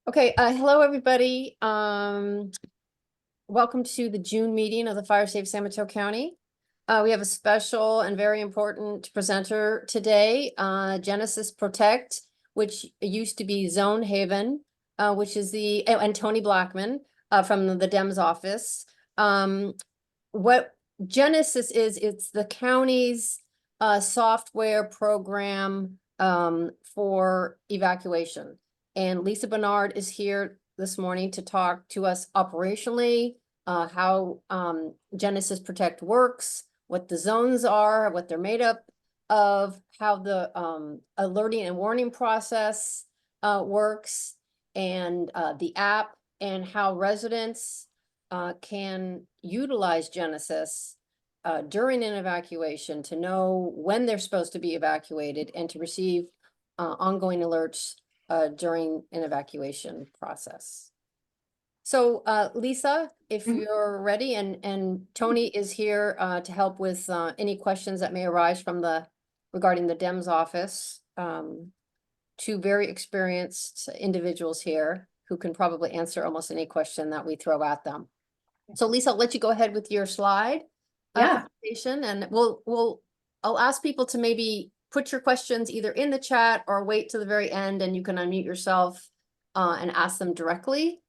Okay, hello, everybody. Welcome to the June meeting of the Fire Safe San Mateo County. We have a special and very important presenter today, Genesis Protect, which used to be Zone Haven, which is and Tony Blackman from the Dems office. What Genesis is, it's the county's software program for evacuation. And Lisa Bernard is here this morning to talk to us operationally, how Genesis Protect works, what the zones are, what they're made up of, how the alerting and warning process works, and the app, and how residents can utilize Genesis during an evacuation to know when they're supposed to be evacuated and to receive ongoing alerts during an evacuation process. So Lisa, if you're ready, and Tony is here to help with any questions that may arise from regarding the Dems office. Two very experienced individuals here who can probably answer almost any question that we throw at them. So Lisa, I'll let you go ahead with your slide presentation, and I'll ask people to maybe put your questions either in the chat or wait to the very end, and you can unmute yourself and ask them directly.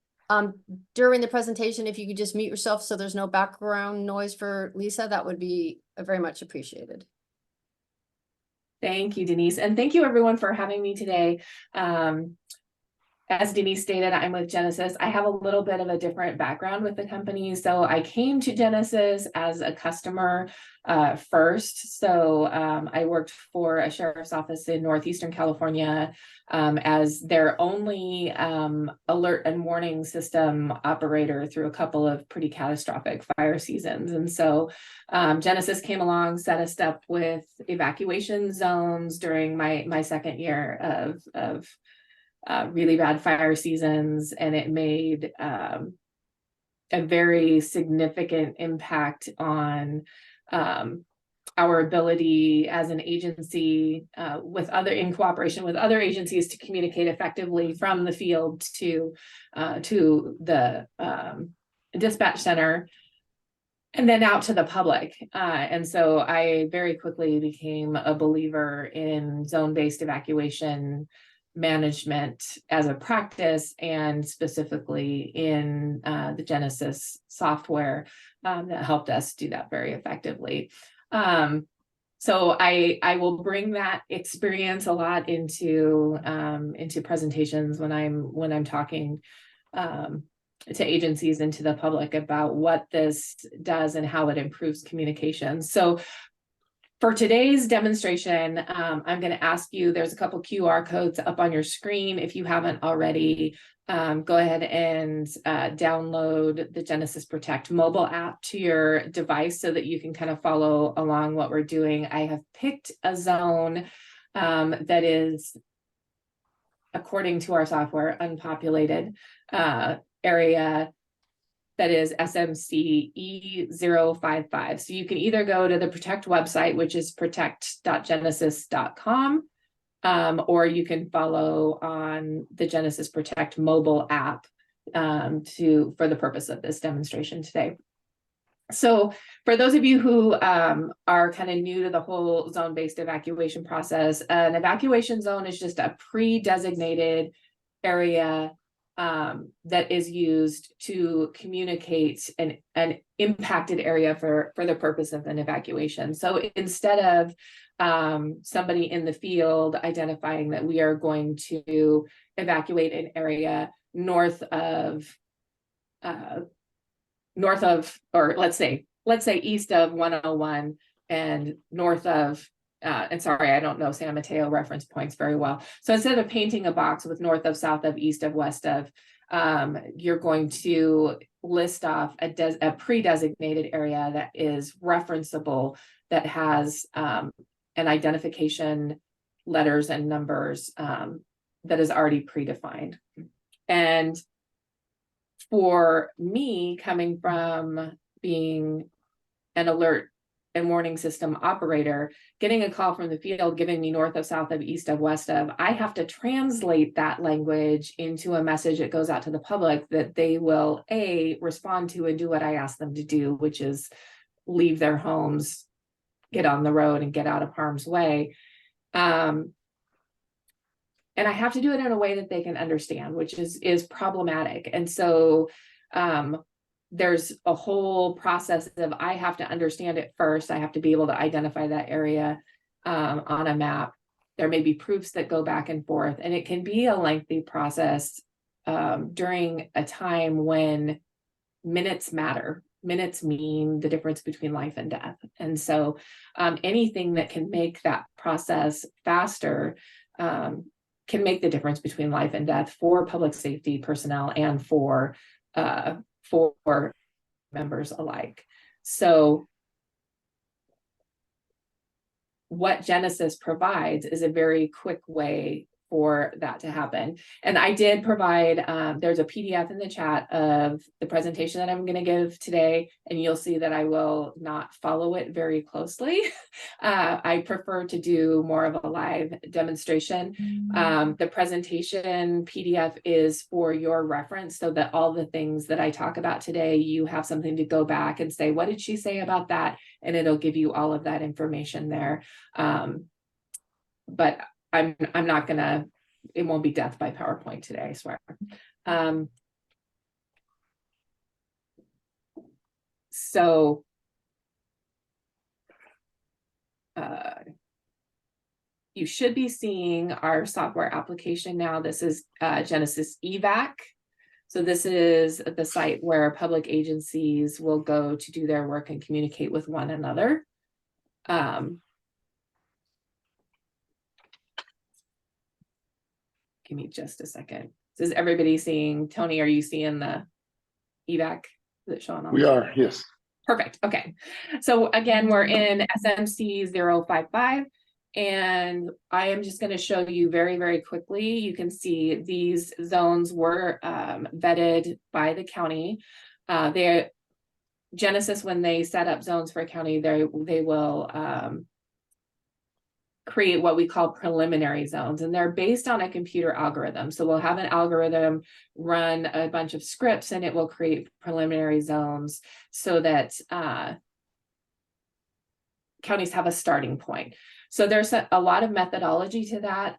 During the presentation, if you could just mute yourself so there's no background noise for Lisa, that would be very much appreciated. Thank you, Denise. And thank you everyone for having me today. As Denise stated, I'm with Genesis. I have a little bit of a different background with the company. So I came to Genesis as a customer first. So I worked for a sheriff's office in Northeastern California as their only alert and warning system operator through a couple of pretty catastrophic fire seasons. And so Genesis came along, set us up with evacuation zones during my second year of really bad fire seasons, and it made a very significant impact on our ability as an agency in cooperation with other agencies to communicate effectively from the field to the dispatch center and then out to the public. And so I very quickly became a believer in zone-based evacuation management as a practice, and specifically in the Genesis software that helped us do that very effectively. So I will bring that experience a lot into presentations when I'm talking to agencies and to the public about what this does and how it improves communication. So for today's demonstration, I'm going to ask you, there's a couple QR codes up on your screen. If you haven't already, go ahead and download the Genesis Protect mobile app to your device so that you can kind of follow along what we're doing. I have picked a zone that is, according to our software, unpopulated area. That is SMC E055. So you can either go to the Protect website, which is protect.genesis.com, or you can follow on the Genesis Protect mobile app for the purpose of this demonstration today. So for those of you who are kind of new to the whole zone-based evacuation process, an evacuation zone is just a pre-designated area that is used to communicate an impacted area for the purpose of an evacuation. So instead of somebody in the field identifying that we are going to evacuate an area north of, or let's say east of 101 and north of, and sorry, I don't know San Mateo reference points very well. So instead of painting a box with north of, south of, east of, west of, you're going to list off a pre-designated area that is referenceable, that has an identification letters and numbers that is already predefined. And for me, coming from being an alert and warning system operator, getting a call from the field, giving me north of, south of, east of, west of, I have to translate that language into a message that goes out to the public that they will respond to and do what I ask them to do, which is leave their homes, get on the road, and get out of harm's way. And I have to do it in a way that they can understand, which is problematic. And so there's a whole process of, I have to understand it first. I have to be able to identify that area on a map. There may be proofs that go back and forth, and it can be a lengthy process during a time when minutes matter. Minutes mean the difference between life and death. And so anything that can make that process faster can make the difference between life and death for public safety personnel and for members alike. So what Genesis provides is a very quick way for that to happen. And I did provide, there's a PDF in the chat of the presentation that I'm going to give today, and you'll see that I will not follow it very closely. I prefer to do more of a live demonstration. The presentation PDF is for your reference, so that all the things that I talk about today, you have something to go back and say, what did she say about that? And it'll give you all of that information there. But I'm not gonna, it won't be death by PowerPoint today, I swear. So you should be seeing our software application now. This is Genesis EVAC. So this is the site where public agencies will go to do their work and communicate with one another. Give me just a second. Is everybody seeing, Tony, are you seeing the EVAC that's showing on? We are, yes. Perfect. Okay. So again, we're in SMC 055, and I am just going to show you very, very quickly. You can see these zones were vetted by the county. Genesis, when they set up zones for a county, they will create what we call preliminary zones, and they're based on a computer algorithm. So we'll have an algorithm run a bunch of scripts, and it will create preliminary zones so that counties have a starting point. So there's a lot of methodology to that.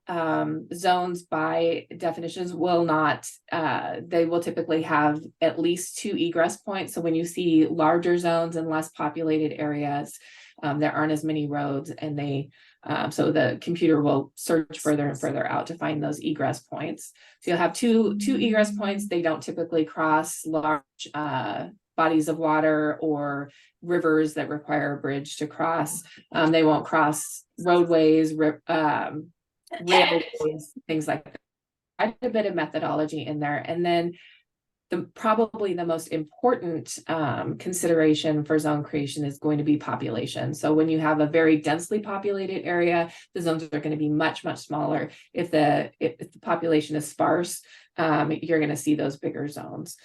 Zones by definitions will not, they will typically have at least 2 egress points. So when you see larger zones in less populated areas, there aren't as many roads, and they so the computer will search further and further out to find those egress points. So you'll have two egress points. They don't typically cross large bodies of water or rivers that require a bridge to cross. They won't cross roadways, railways, things like that. Quite a bit of methodology in there. And then probably the most important consideration for zone creation is going to be population. So when you have a very densely populated area, the zones are going to be much, much smaller. If the population is sparse, you're going to see those bigger zones.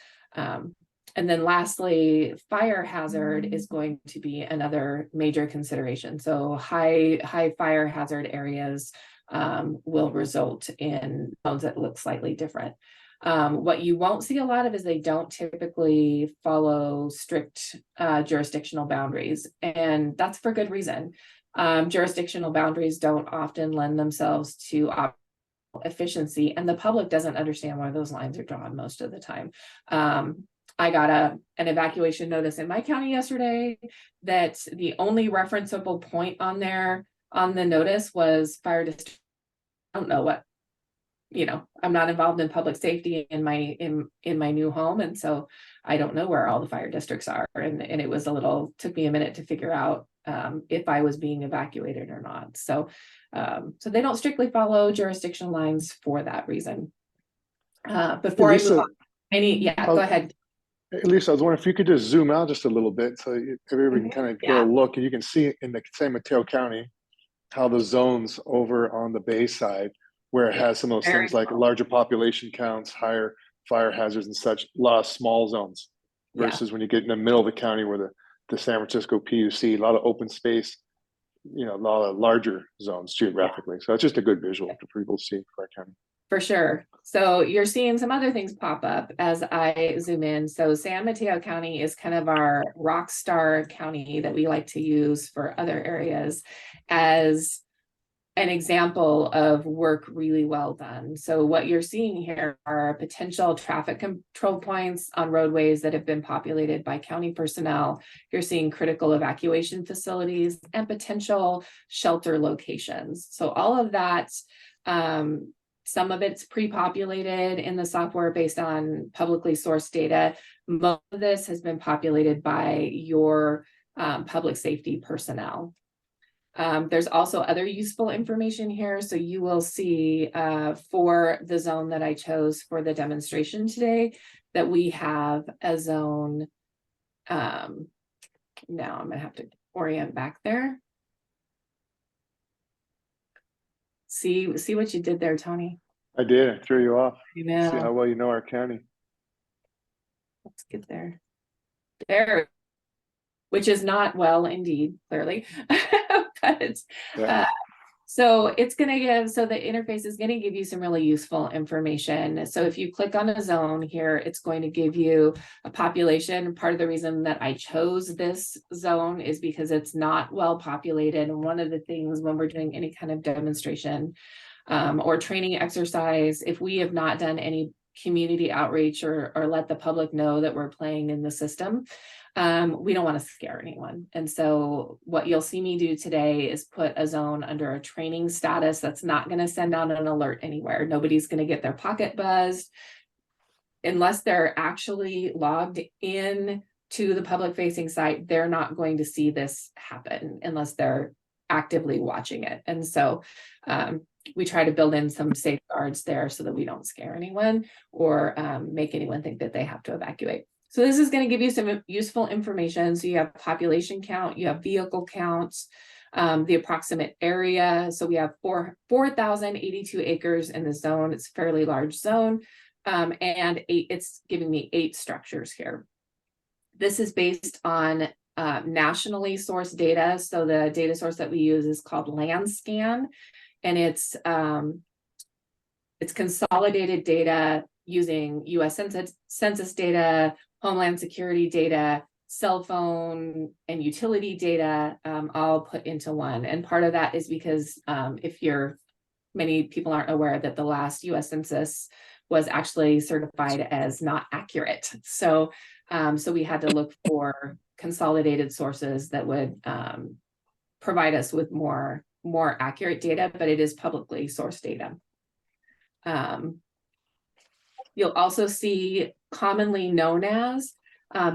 And then lastly, fire hazard is going to be another major consideration. So high fire hazard areas will result in zones that look slightly different. What you won't see a lot of is they don't typically follow strict jurisdictional boundaries, and that's for good reason. Jurisdictional boundaries don't often lend themselves to efficiency, and the public doesn't understand why those lines are drawn most of the time. I got an evacuation notice in my county yesterday that the only referenceable point on there on the notice was fire district. I don't know what, I'm not involved in public safety in my new home, and so I don't know where all the fire districts are. And it was took me a minute to figure out if I was being evacuated or not. So they don't strictly follow jurisdictional lines for that reason. Before Lisa, I move on, go ahead. Lisa, I was wondering if you could just zoom out just a little bit so everybody can kind of get a look, and you can see in the San Mateo County how the zones over on the Bay side, where it has some of those things like larger population counts, higher fire hazards and such, a lot of small zones versus when you get in the middle of the county where the the San Francisco PUC, a lot of open space, you know, a lot of larger zones geographically. So it's just a good visual for people to see for our county. For sure. So you're seeing some other things pop up as I zoom in. So San Mateo County is kind of our rock star county that we like to use for other areas as an example of work really well done. So what you're seeing here are potential traffic control points on roadways that have been populated by county personnel. You're seeing critical evacuation facilities and potential shelter locations. So all of that, some of it's pre-populated in the software based on publicly sourced data. Most of this has been populated by your public safety personnel. There's also other useful information here. So you will see for the zone that I chose for the demonstration today, that we have a zone. Now I'm gonna have to orient back there. See what you did there, Tony. I did. I threw you off. You See how know, well you know our county. let's get there. There, which is not well indeed, clearly. But Yeah. so it's going to give, so the interface is going to give you some really useful information. So if you click on a zone here, it's going to give you a population. Part of the reason that I chose this zone is because it's not well populated. And one of the things when we're doing any kind of demonstration or training exercise, if we have not done any community outreach or let the public know that we're playing in the system, we don't want to scare anyone. And so what you'll see me do today is put a zone under a training status that's not going to send out an alert anywhere. Nobody's going to get their pocket buzzed unless they're actually logged in to the public facing site. They're not going to see this happen unless they're actively watching it. And so we try to build in some safeguards there so that we don't scare anyone or make anyone think that they have to evacuate. So this is going to give you some useful information. So you have population count, you have vehicle counts, the approximate area. So we have 4,082 acres in the zone. It's a fairly large zone. And it's giving me 8 structures here. This is based on nationally sourced data. So the data source that we use is called Landscan, and it's consolidated data using US Census data, Homeland Security data, cell phone and utility data, all put into one. And part of that is because many people aren't aware that the last US Census was actually certified as not accurate. So we had to look for consolidated sources that would provide us with more accurate data, but it is publicly sourced data. You'll also see commonly known as,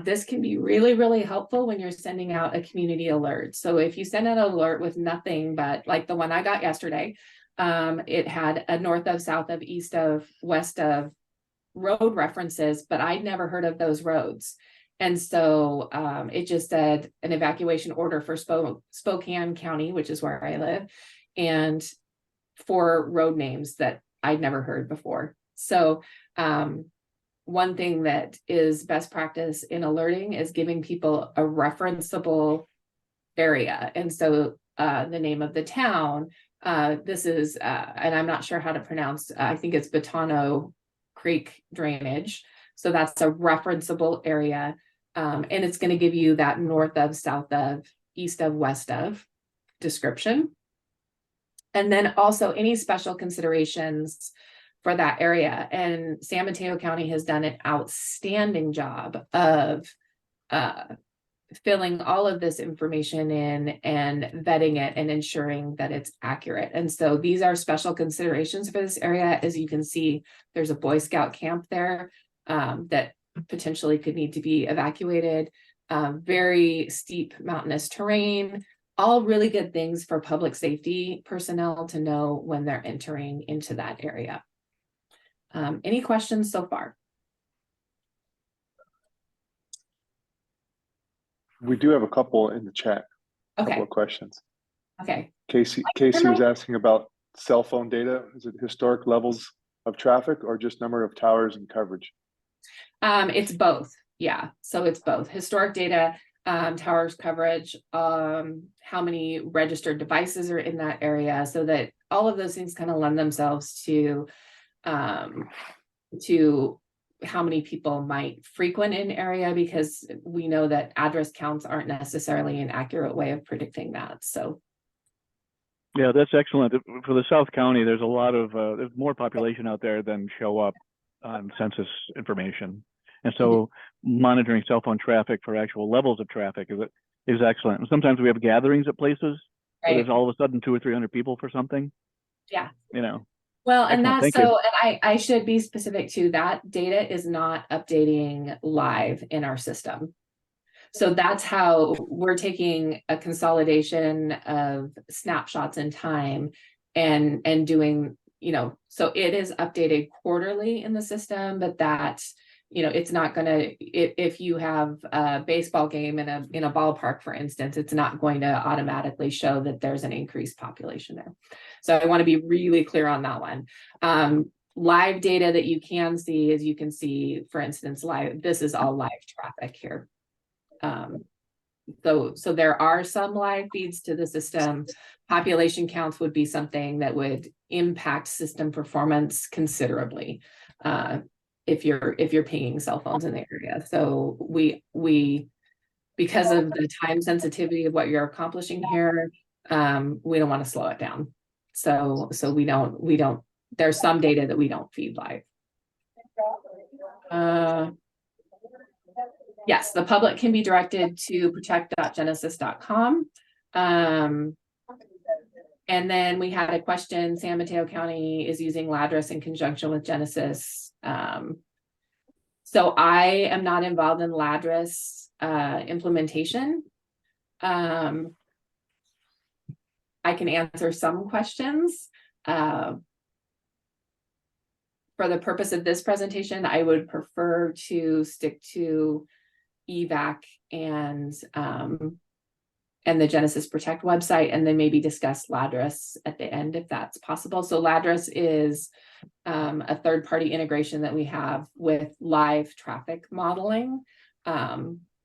this can be really, really helpful when you're sending out a community alert. So if you send an alert with nothing but like the one I got yesterday, it had a north of, south of, east of, west of road references, but I'd never heard of those roads. And so it just said an evacuation order for Spokane County, which is where I live, and 4 road names that I'd never heard before. So one thing that is best practice in alerting is giving people a referenceable area. And so the name of the town, this is, and I'm not sure how to pronounce, I think it's Botano Creek drainage. So that's a referenceable area. And it's going to give you that north of, south of, east of, west of description. And then also any special considerations for that area. And San Mateo County has done an outstanding job of filling all of this information in and vetting it and ensuring that it's accurate. And so these are special considerations for this area. As you can see, there's a Boy Scout camp there that potentially could need to be evacuated. Very steep mountainous terrain, all really good things for public safety personnel to know when they're entering into that area. Any questions so far? We do have a couple in the chat. A Okay. couple of questions. Okay. Casey was asking about cell phone data. Is it historic levels of traffic or just number of towers and coverage? It's both. Yeah. So it's both historic data. towers coverage, how many registered devices are in that area, so that all of those things kind of lend themselves to how many people might frequent an area, because we know that address counts aren't necessarily an accurate way of predicting that. So Yeah, that's excellent. For the South County, there's a lot of there's more population out there than show up on census information, and so monitoring cell phone traffic for actual levels of traffic is excellent. And sometimes we have gatherings at places where there's all of a sudden 200 or 300 people for something. Yeah, you know. well, and Excellent. that's Thank you. and I should be specific too, that data is not updating live in our system. So that's how we're taking a consolidation of snapshots in time and doing, so it is updated quarterly in the system, but that, it's not gonna, if you have a baseball game in a ballpark, for instance, it's not going to automatically show that there's an increased population there. So I want to be really clear on that one. Live data that you can see is, you can see, for instance, this is all live traffic here. So there are some live feeds to the system. Population counts would be something that would impact system performance considerably, if you're pinging cell phones in the area. So we because of the time sensitivity of what you're accomplishing here, we don't want to slow it down. So we don't, there's some data that we don't feed live. Yes, the public can be directed to protect.genesis.com. And then we had a question, San Mateo County is using Ladris in conjunction with Genesis. So I am not involved in Ladris implementation. I can answer some questions. For the purpose of this presentation, I would prefer to stick to EVAC and the Genesis Protect website, and then maybe discuss Ladris at the end if that's possible. So Ladris is a third-party integration that we have with live traffic modeling.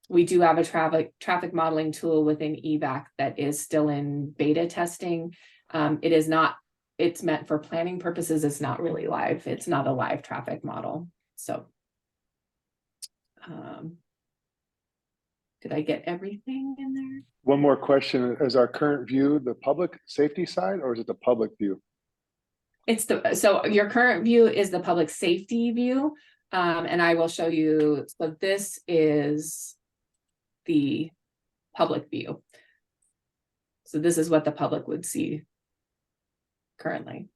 We do have a traffic modeling tool within EVAC that is still in beta testing. It is not, it's meant for planning purposes. It's not really live. It's not a live traffic model. So did I get everything in there? One more question. Is our current view the public safety side, or is it the public view? So your current view is the public safety view. And I will show you, so this is the public view. So this is what the public would see currently.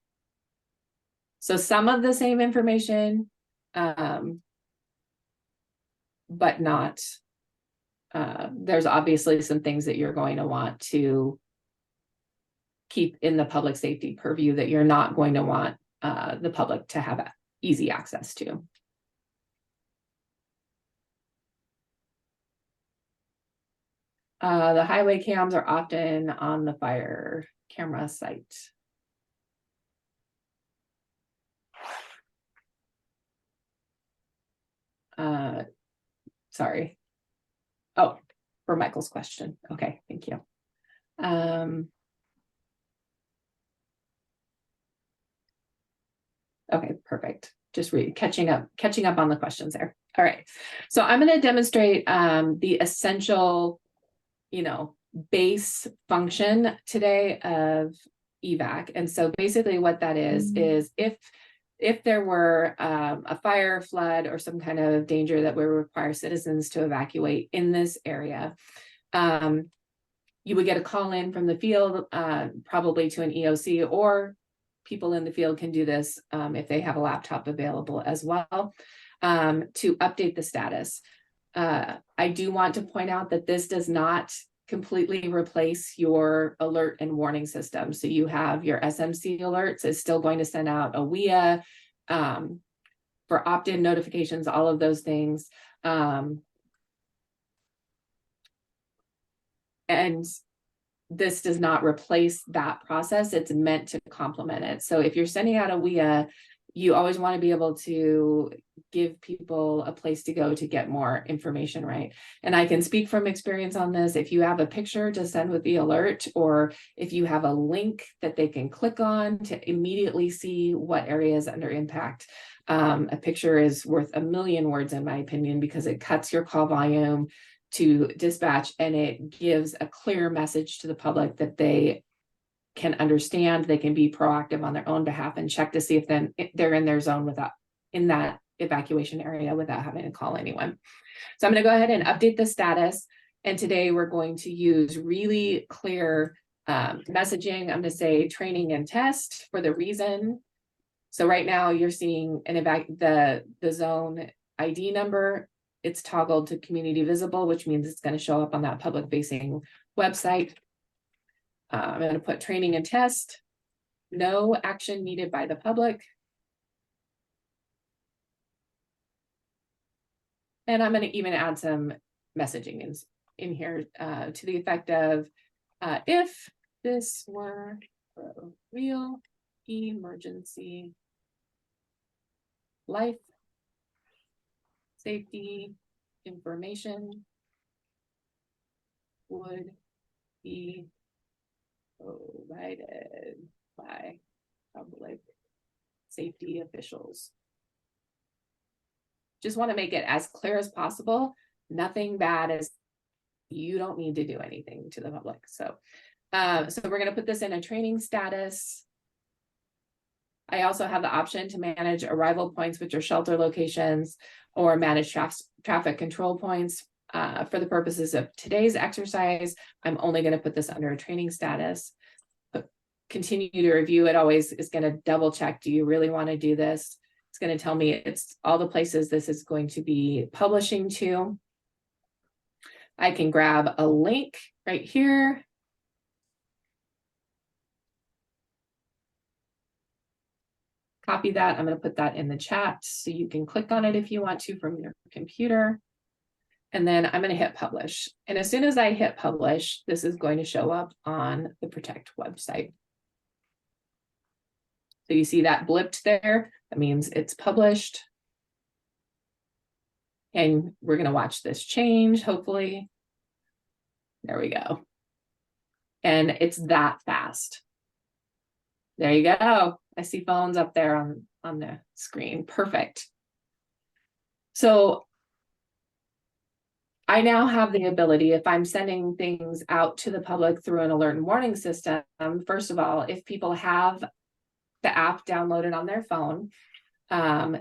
So some of the same information, but not, there's obviously some things that you're going to want to keep in the public safety purview that you're not going to want the public to have easy access to. The highway cams are often on the fire camera site. Sorry. Oh, for Michael's question. Okay, thank you. Okay, perfect. Just catching up on the questions there. All right. So I'm going to demonstrate the essential, base function today of EVAC. And so basically what that is if there were a fire, flood, or some kind of danger that would require citizens to evacuate in this area, you would get a call in from the field, probably to an EOC, or people in the field can do this if they have a laptop available as well, to update the status. I do want to point out that this does not completely replace your alert and warning system. So you have your SMC alerts is still going to send out a WIA for opt-in notifications, all of those things. And this does not replace that process. It's meant to complement it. So if you're sending out a WIA, you always want to be able to give people a place to go to get more information, right? And I can speak from experience on this. If you have a picture to send with the alert, or if you have a link that they can click on to immediately see what area is under impact, a picture is worth a million words, in my opinion, because it cuts your call volume to dispatch, and it gives a clear message to the public that they can understand, they can be proactive on their own behalf and check to see if then they're in their zone without, in that evacuation area, without having to call anyone. So I'm going to go ahead and update the status. And today we're going to use really clear messaging. I'm going to say training and test for the reason. So right now you're seeing the zone ID number. It's toggled to community visible, which means it's going to show up on that public facing website. I'm going to put training and test, no action needed by the public. And I'm going to even add some messaging in here to the effect of, if this were a real emergency, life safety information would be provided by public safety officials. Just want to make it as clear as possible. Nothing bad is, you don't need to do anything to the public. So, so we're going to put this in a training status. I also have the option to manage arrival points, which are shelter locations, or manage traffic control points. For the purposes of today's exercise, I'm only going to put this under a training status. But continue to review. It always is going to double check. Do you really want to do this? It's going to tell me it's all the places this is going to be publishing to. I can grab a link right here. Copy that. I'm going to put that in the chat so you can click on it if you want to from your computer. And then I'm going to hit publish. And as soon as I hit publish, this is going to show up on the Protect website. So you see that blipped there. That means it's published. And we're going to watch this change, hopefully. There we go. And it's that fast. There you go. I see phones up there on the screen. Perfect. So I now have the ability, if I'm sending things out to the public through an alert and warning system, first of all, if people have the app downloaded on their phone,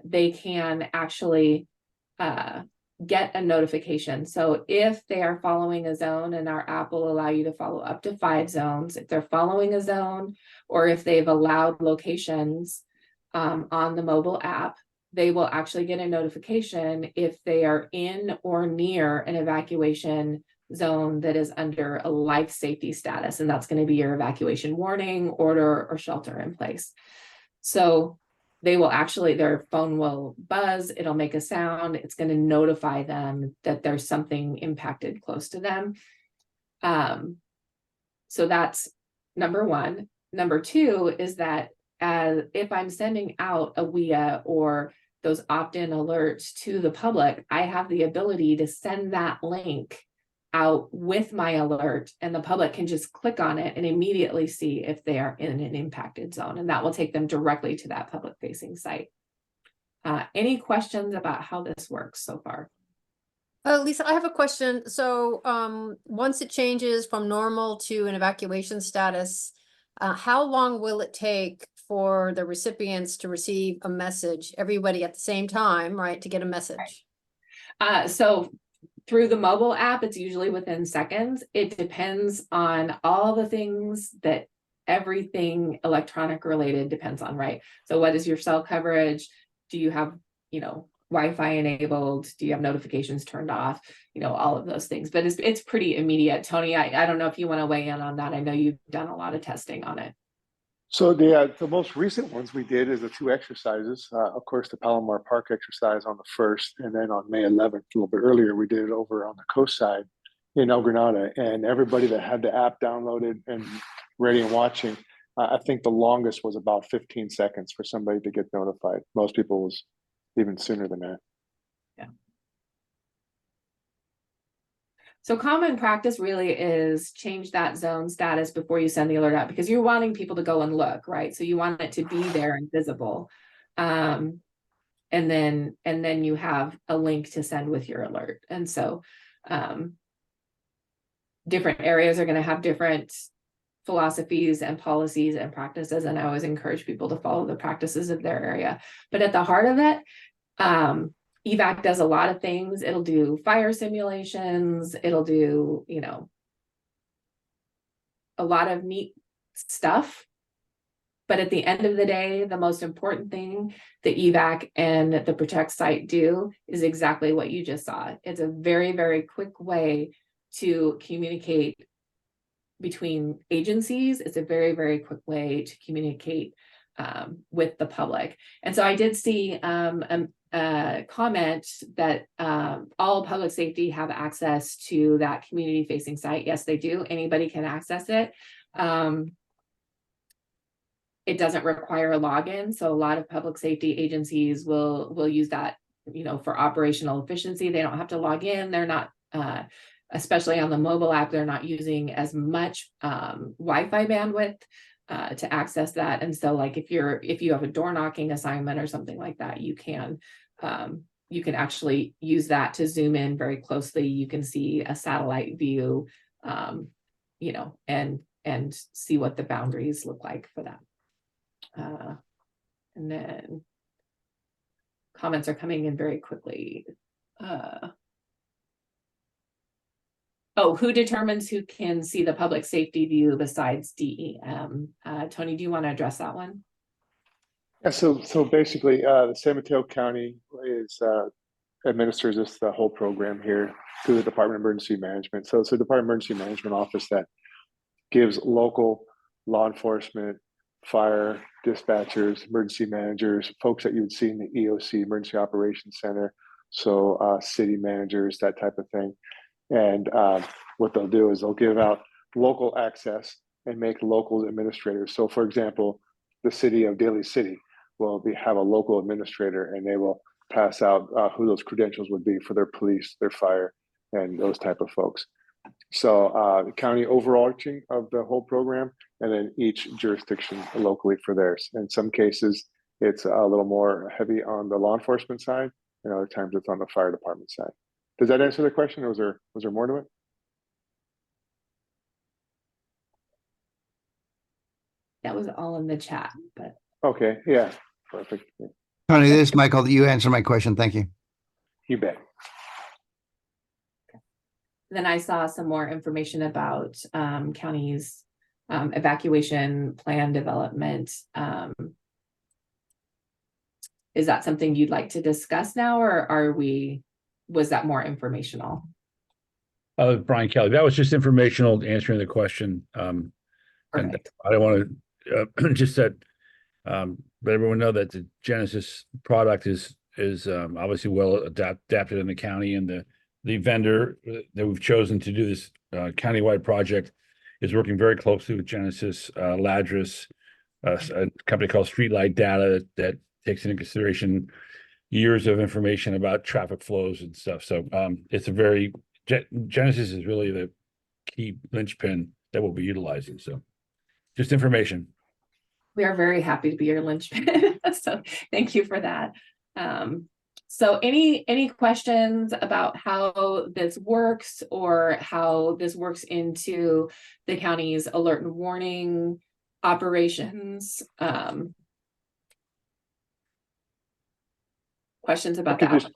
they can actually get a notification. So if they are following a zone, and our app will allow you to follow up to 5 zones, if they're following a zone, or if they've allowed locations on the mobile app, they will actually get a notification if they are in or near an evacuation zone that is under a life safety status. And that's going to be your evacuation warning, order, or shelter in place. So they will actually, their phone will buzz, it'll make a sound, it's going to notify them that there's something impacted close to them. So that's number one. Number two is that if I'm sending out a WIA or those opt-in alerts to the public, I have the ability to send that link out with my alert, and the public can just click on it and immediately see if they are in an impacted zone, and that will take them directly to that public facing site. Any questions about how this works so far? Lisa, I have a question. So once it changes from normal to an evacuation status, how long will it take for the recipients to receive a message, everybody at the same time, right, to get a message? So through the mobile app, it's usually within seconds. It depends on all the things that everything electronic related depends on, right? So what is your cell coverage? Do you have, Wi-Fi enabled? Do you have notifications turned off? All of those things, but it's pretty immediate. Tony, I don't know if you want to weigh in on that. I know you've done a lot of testing on it. So the most recent ones we did is the 2 exercises. Of course, the Palomar Park exercise on the 1st, and then on May 11th, a little bit earlier, we did it over on the coast side in El Granada. And everybody that had the app downloaded and ready and watching, I think the longest was about 15 seconds for somebody to get notified. Most people was even sooner than that. So common practice really is change that zone status before you send the alert out, because you're wanting people to go and look, right? So you want it to be there and visible. And then you have a link to send with your alert. And so different areas are going to have different philosophies and policies and practices. And I always encourage people to follow the practices of their area. But at the heart of it, EVAC does a lot of things. It'll do fire simulations. It'll do, you know, a lot of neat stuff. But at the end of the day, the most important thing the EVAC and the Protect site do is exactly what you just saw. It's a very, very quick way to communicate between agencies. It's a very, very quick way to communicate with the public. And so I did see a comment that all public safety have access to that community facing site. Yes, they do. Anybody can access it. It doesn't require a login. So a lot of public safety agencies will use that, you know, for operational efficiency. They don't have to log in. They're not, especially on the mobile app, they're not using as much Wi-Fi bandwidth to access that. And so like if you have a door knocking assignment or something like that, you can actually use that to zoom in very closely. You can see a satellite view, you know, and see what the boundaries look like for that. And then comments are coming in very quickly. Oh, who determines who can see the public safety view besides DEM? Tony, do you want to address that one? Yeah, so basically, the San Mateo County is administers the whole program here through the Department of Emergency Management. So it's the Department of Emergency Management office that gives local law enforcement, fire dispatchers, emergency managers, folks that you would see in the EOC, Emergency Operations Center, so city managers, that type of thing. And what they'll do is they'll give out local access and make local administrators. So for example, the city of Daly City will have a local administrator, and they will pass out who those credentials would be for their police, their fire, and those type of folks. So the county overarching of the whole program, and then each jurisdiction locally for theirs. In some cases, it's a little more heavy on the law enforcement side, and other times it's on the fire department side. Does that answer the question, or was there more to it? That was all in the chat, but Okay, yeah, perfect. Yeah. Tony, this is Michael. You answered my question. Thank you. You bet. then I saw some more information about counties evacuation plan development. Is that something you'd like to discuss now, or was that more informational? Brian Kelly, that was just informational, answering the question. And I don't want to just that, let everyone know that the Genesis product is obviously well adapted in the county, and the vendor that we've chosen to do this countywide project is working very closely with Genesis, Ladris, a company called Streetlight Data that takes into consideration years of information about traffic flows and stuff. So it's a very Genesis is really the key linchpin that we'll be utilizing. So just information. We are very happy to be your linchpin. So thank you for that. So any questions about how this works, or how this works into the county's alert and warning operations? Questions about that?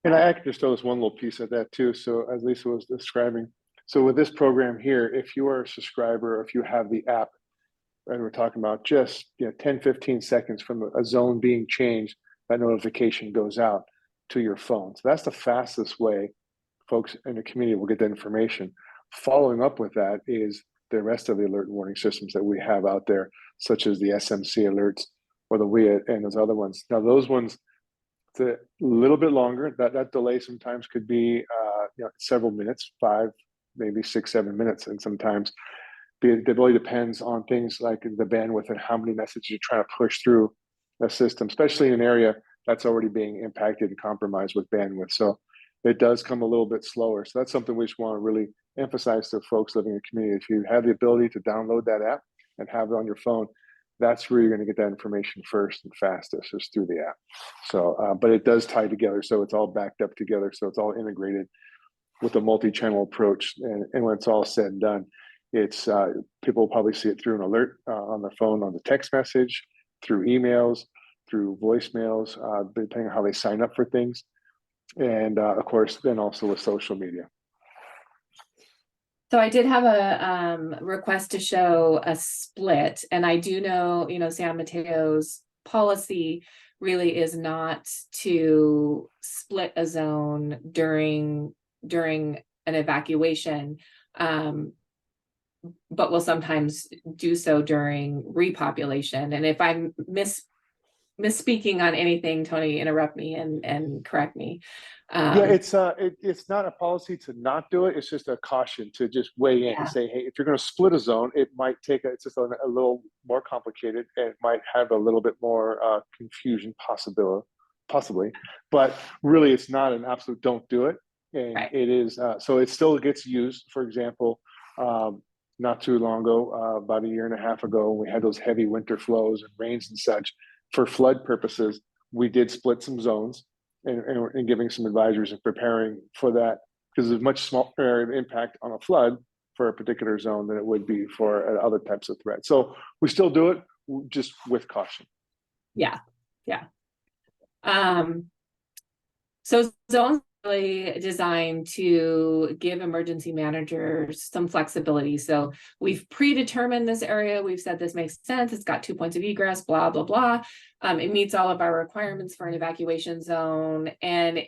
And I could just throw this one little piece of that too. So as Lisa was describing, so with this program here, if you are a subscriber, if you have the app, and we're talking about just 10, 15 seconds from a zone being changed, that notification goes out to your phone. So that's the fastest way folks in the community will get that information. Following up with that is the rest of the alert and warning systems that we have out there, such as the SMC alerts or the WIA and those other ones. Now those ones, it's a little bit longer. That delay sometimes could be several minutes, 5, maybe 6, 7 minutes, and sometimes It really depends on things like the bandwidth and how many messages you're trying to push through a system, especially in an area that's already being impacted and compromised with bandwidth. So it does come a little bit slower. So that's something we just want to really emphasize to folks living in the community. If you have the ability to download that app and have it on your phone, that's where you're going to get that information first and fastest, is through the app. So, but it does tie together. So it's all backed up together. So it's all integrated with a multi-channel approach. And when it's all said and done, it's people will probably see it through an alert on their phone, on the text message, through emails, through voicemails, depending on how they sign up for things. And of course, then also with social media. So I did have a request to show a split, and I do know, San Mateo's policy really is not to split a zone during an evacuation, but will sometimes do so during repopulation. And if I'm misspeaking on anything, Tony, interrupt me and correct me. Yeah, it's not a policy to not do it. It's just a caution to just weigh in and say, hey, if you're going to split a zone, it might take it's just a little more complicated, and it might have a little bit more confusion possibly, but really it's not an absolute don't do it. And it is, so it still gets used. For example, not too long ago, about a year and a half ago, when we had those heavy winter flows and rains and such, for flood purposes, we did split some zones and giving some advisories and preparing for that, because there's much smaller impact on a flood for a particular zone than it would be for other types of threats. So we still do it, just with caution. Yeah. So zones really designed to give emergency managers some flexibility. So we've predetermined this area. We've said this makes sense. It's got 2 points of egress, blah, blah, blah. It meets all of our requirements for an evacuation zone. And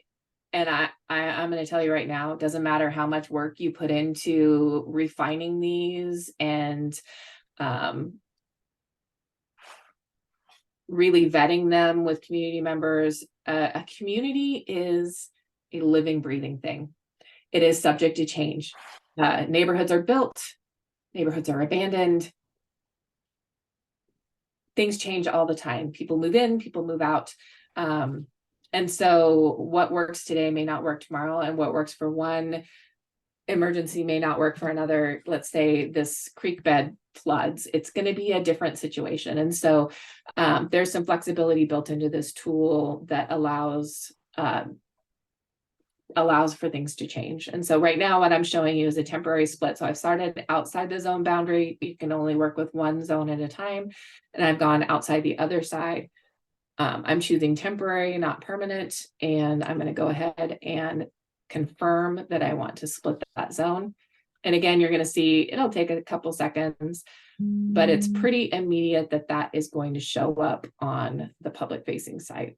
I'm going to tell you right now, it doesn't matter how much work you put into refining these and really vetting them with community members. A community is a living, breathing thing. It is subject to change. Neighborhoods are built, neighborhoods are abandoned. Things change all the time. People move in, people move out. And so what works today may not work tomorrow, and what works for one emergency may not work for another. Let's say this creek bed floods, it's going to be a different situation. And so there's some flexibility built into this tool that allows for things to change. And so right now what I'm showing you is a temporary split. So I've started outside the zone boundary. You can only work with one zone at a time. And I've gone outside the other side. I'm choosing temporary, not permanent. And I'm going to go ahead and confirm that I want to split that zone. And again, you're going to see it'll take a couple seconds, but it's pretty immediate that is going to show up on the public facing site.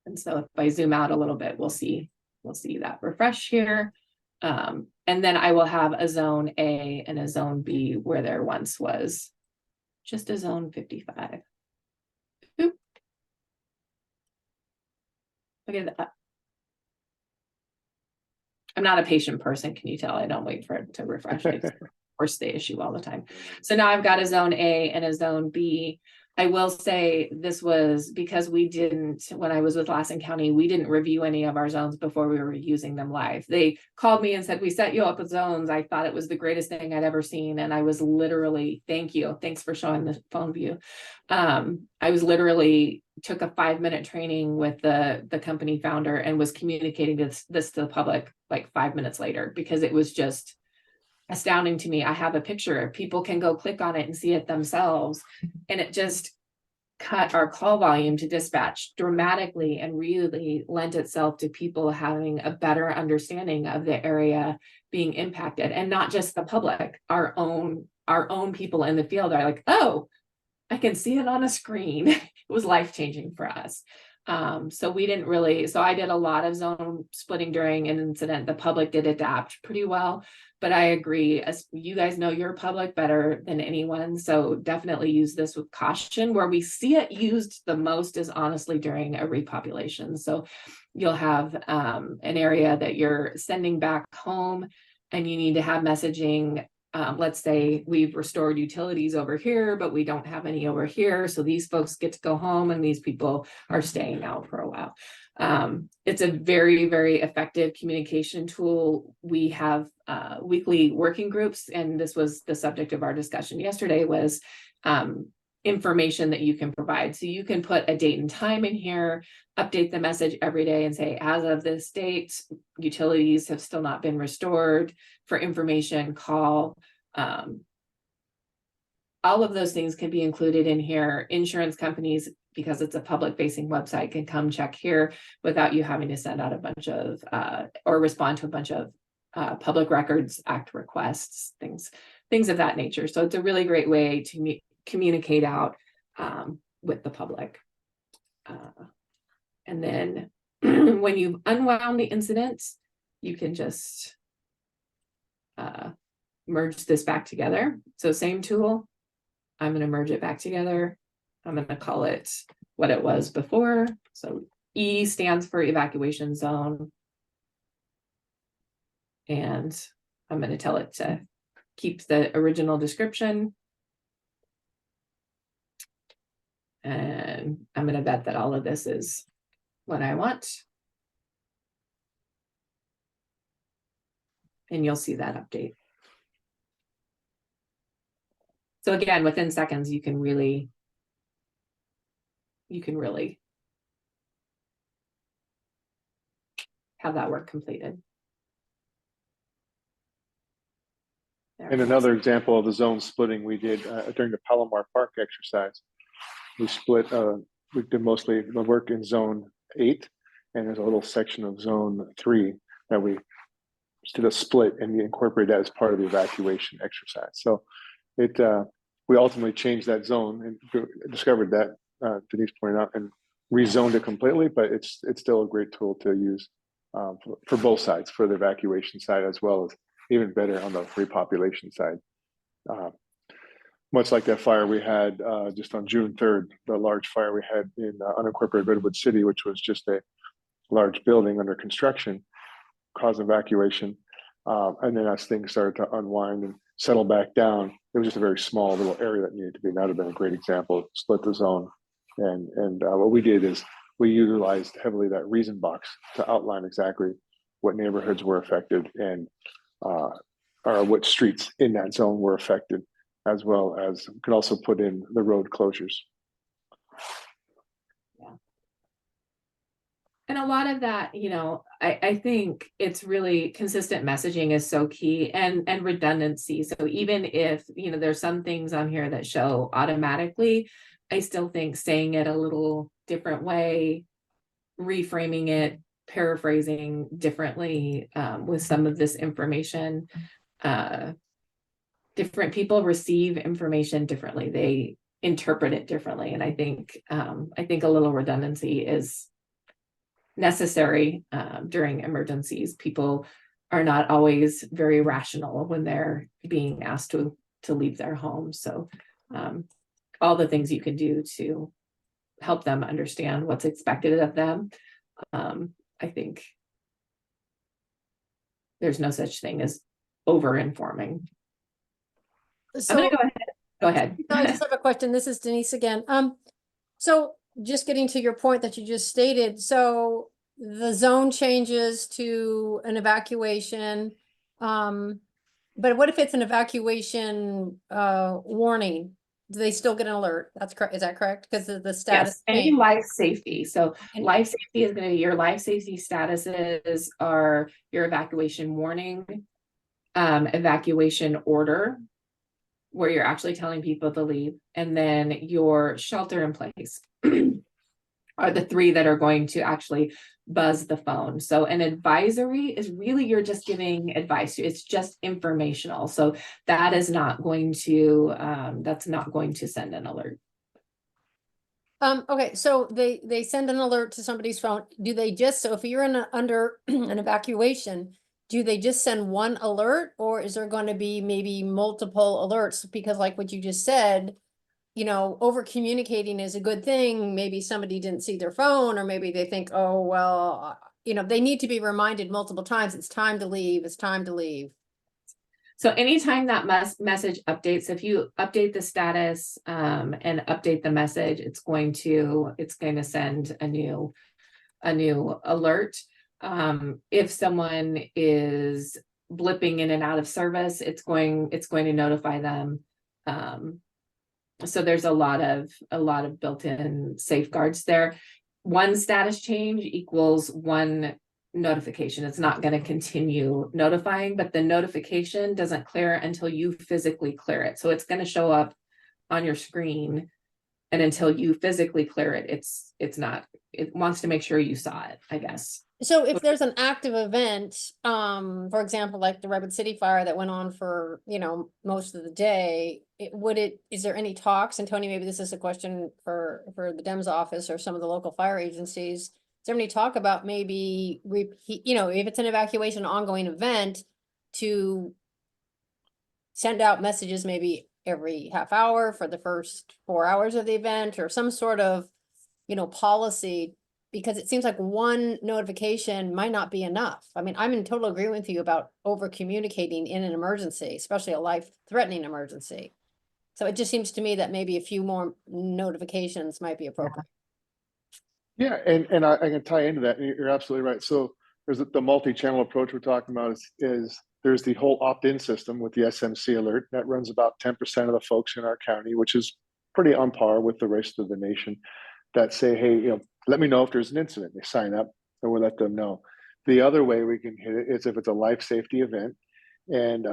And so if I zoom out a little bit, we'll see that refresh here. And then I will have a zone A and a zone B where there once was just a zone 55. Oop. Look at that. I'm not a patient person, can you tell? I don't wait for it to refresh. I force the issue all the time. So now I've got a zone A and a zone B. I will say this was because we didn't, when I was with Lassen County, we didn't review any of our zones before we were using them live. They called me and said, we set you up with zones. I thought it was the greatest thing I'd ever seen. And I was literally, thank you. Thanks for showing the phone view. I was literally took a 5-minute training with the company founder and was communicating this to the public like 5 minutes later, because it was just astounding to me. I have a picture. People can go click on it and see it themselves. And it just cut our call volume to dispatch dramatically and really lent itself to people having a better understanding of the area being impacted, and not just the public, our own people in the field are like, oh, I can see it on a screen. It was life-changing for us. So I did a lot of zone splitting during an incident. The public did adapt pretty well, but I agree, as you guys know your public better than anyone. So definitely use this with caution. Where we see it used the most is honestly during a repopulation. So you'll have an area that you're sending back home and you need to have messaging let's say we've restored utilities over here, but we don't have any over here. So these folks get to go home and these people are staying out for a while. It's a very, very effective communication tool. We have weekly working groups, and this was the subject of our discussion yesterday, was information that you can provide. So you can put a date and time in here, update the message every day and say, as of this date, utilities have still not been restored. For information, call. All of those things can be included in here. Insurance companies, because it's a public facing website, can come check here without you having to send out a bunch of or respond to a bunch of Public Records Act requests, things of that nature. So it's a really great way to communicate out with the public. And then when you've unwound the incident, you can just merge this back together. So same tool, I'm going to merge it back together. I'm going to call it what it was before. So E stands for evacuation zone. And I'm going to tell it to keep the original description. And I'm going to bet that all of this is what I want. And you'll see that update. So again, within seconds, you can really have that work completed. There. And another example of the zone splitting we did during the Palomar Park exercise. We split, we did mostly the work in zone 8, and there's a little section of zone 3 that we did a split, and we incorporated that as part of the evacuation exercise. So it, we ultimately changed that zone and discovered that, Denise pointed out, and rezoned it completely, but it's still a great tool to use for both sides, for the evacuation side, as well as even better on the repopulation side. Much like that fire we had just on June 3rd, the large fire we had in unincorporated Redwood City, which was just a large building under construction, caused evacuation. And then as things started to unwind and settle back down, it was just a very small little area that needed to be. That would have been a great example, split the zone. And what we did is we utilized heavily that reason box to outline exactly what neighborhoods were affected and or what streets in that zone were affected, as well as we could also put in the road closures. Yeah. And a lot of that, you know, I think it's really consistent messaging is so key, and redundancy. So even if, you know, there's some things on here that show automatically, I still think saying it a little different way, reframing it, paraphrasing differently with some of this information. Different people receive information differently. They interpret it differently. And I think a little redundancy is necessary during emergencies. People are not always very rational when they're being asked to leave their home. So all the things you can do to help them understand what's expected of them. I think there's no such thing as over-informing. So, I'm gonna go ahead. No, I just have a question. This is Denise again. So just getting to your point that you just stated, so the zone changes to an evacuation. But what if it's an evacuation warning? Do they still get an alert? That's correct. Is that correct? Because of the status. Yes, any life safety. So And- life safety is going to be your life safety statuses are your evacuation warning, evacuation order, where you're actually telling people to leave, and then your shelter in place are the 3 that are going to actually buzz the phone. So an advisory is really, you're just giving advice. It's just informational. So that is not going to, that's not going to send an alert. Okay, so they send an alert to somebody's phone. Do they just, so if you're under an evacuation, do they just send one alert, or is there going to be maybe multiple alerts? Because like what you just said, you know, over communicating is a good thing. Maybe somebody didn't see their phone, or maybe they think, oh, well, you know, they need to be reminded multiple times. It's time to leave. It's time to leave. So anytime that message updates, if you update the status and update the message, it's going to send a new alert. If someone is blipping in and out of service, it's going to notify them. So there's a lot of built-in safeguards there. One status change equals one notification. It's not going to continue notifying, but the notification doesn't clear until you physically clear it. So it's going to show up on your screen, and until you physically clear it, it wants to make sure you saw it, I guess. So if there's an active event, for example, like the Redwood City fire that went on for, most of the day, is there any talks? And Tony, maybe this is a question for the DEMS office or some of the local fire agencies. Is there any talk about maybe repeat, if it's an evacuation ongoing event, to send out messages maybe every half hour for the first 4 hours of the event, or some sort of, policy? Because it seems like one notification might not be enough. I mean, I'm in total agreement with you about over communicating in an emergency, especially a life-threatening emergency. So it just seems to me that maybe a few more notifications might be appropriate. Yeah, and I can tie into that. You're absolutely right. So there's the multi-channel approach we're talking about is there's the whole opt-in system with the SMC alert that runs about 10% of the folks in our county, which is pretty on par with the rest of the nation, that say, hey, let me know if there's an incident. They sign up and we'll let them know. The other way we can hit it is if it's a life safety event, and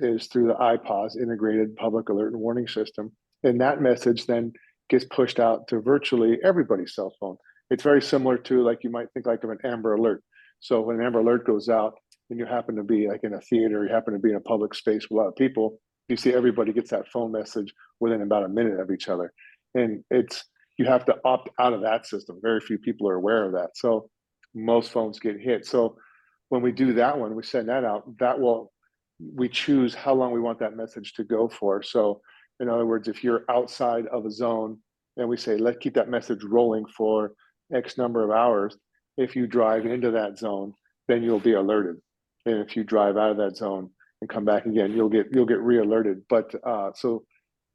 is through the IPAWS, Integrated Public Alert and Warning System. And that message then gets pushed out to virtually everybody's cell phone. It's very similar to, like, you might think like of an Amber Alert. So when an Amber Alert goes out and you happen to be like in a theater, you happen to be in a public space with a lot of people, you see everybody gets that phone message within about a minute of each other. And you have to opt out of that system. Very few people are aware of that. So most phones get hit. So when we do that one, we send that out, we choose how long we want that message to go for. So in other words, if you're outside of a zone and we say, let's keep that message rolling for X number of hours, if you drive into that zone, then you'll be alerted. And if you drive out of that zone and come back again, you'll get re-alerted. But so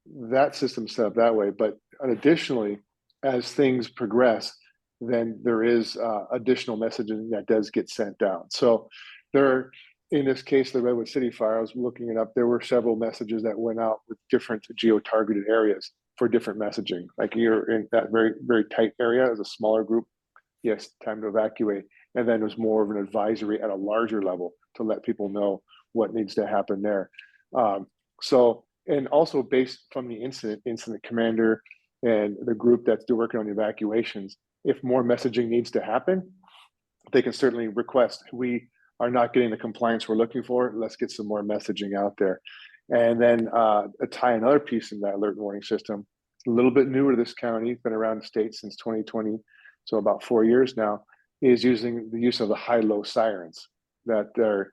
that system's set up that way. But additionally, as things progress, then there is additional messaging that does get sent out. So in this case, the Redwood City fire, I was looking it up, there were several messages that went out with different geo-targeted areas for different messaging. Like, you're in that very, very tight area as a smaller group, yes, time to evacuate. And then there's more of an advisory at a larger level to let people know what needs to happen there. And also based from the incident commander and the group that's working on the evacuations, if more messaging needs to happen, they can certainly request, we are not getting the compliance we're looking for, let's get some more messaging out there. And then tie another piece in that alert and warning system, a little bit newer to this county, been around the state since 2020, so about 4 years now, is using the use of the high-low sirens that they're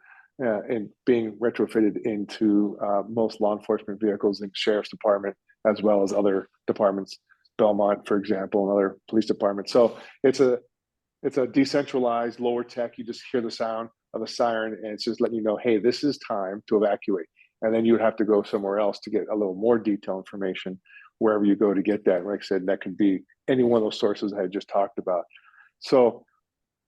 being retrofitted into most law enforcement vehicles in sheriff's department, as well as other departments, Belmont, for example, and other police departments. So it's a decentralized, lower tech. You just hear the sound of a siren and it's just letting you know, hey, this is time to evacuate. And then you would have to go somewhere else to get a little more detailed information wherever you go to get that. Like I said, that could be any one of those sources I just talked about. So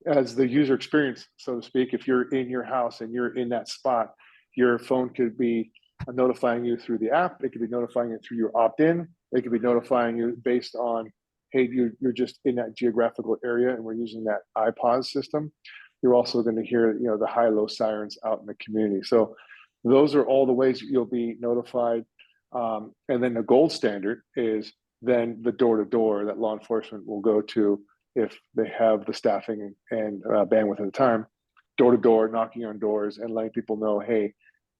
as the user experience, so to speak, if you're in your house and you're in that spot, your phone could be notifying you through the app. It could be notifying you through your opt-in. It could be notifying you based on, hey, you're just in that geographical area and we're using that IPAWS system. You're also going to hear, the high-low sirens out in the community. So those are all the ways you'll be notified. And then the gold standard is then the door-to-door that law enforcement will go to if they have the staffing and bandwidth at the time, door-to-door, knocking on doors and letting people know, hey,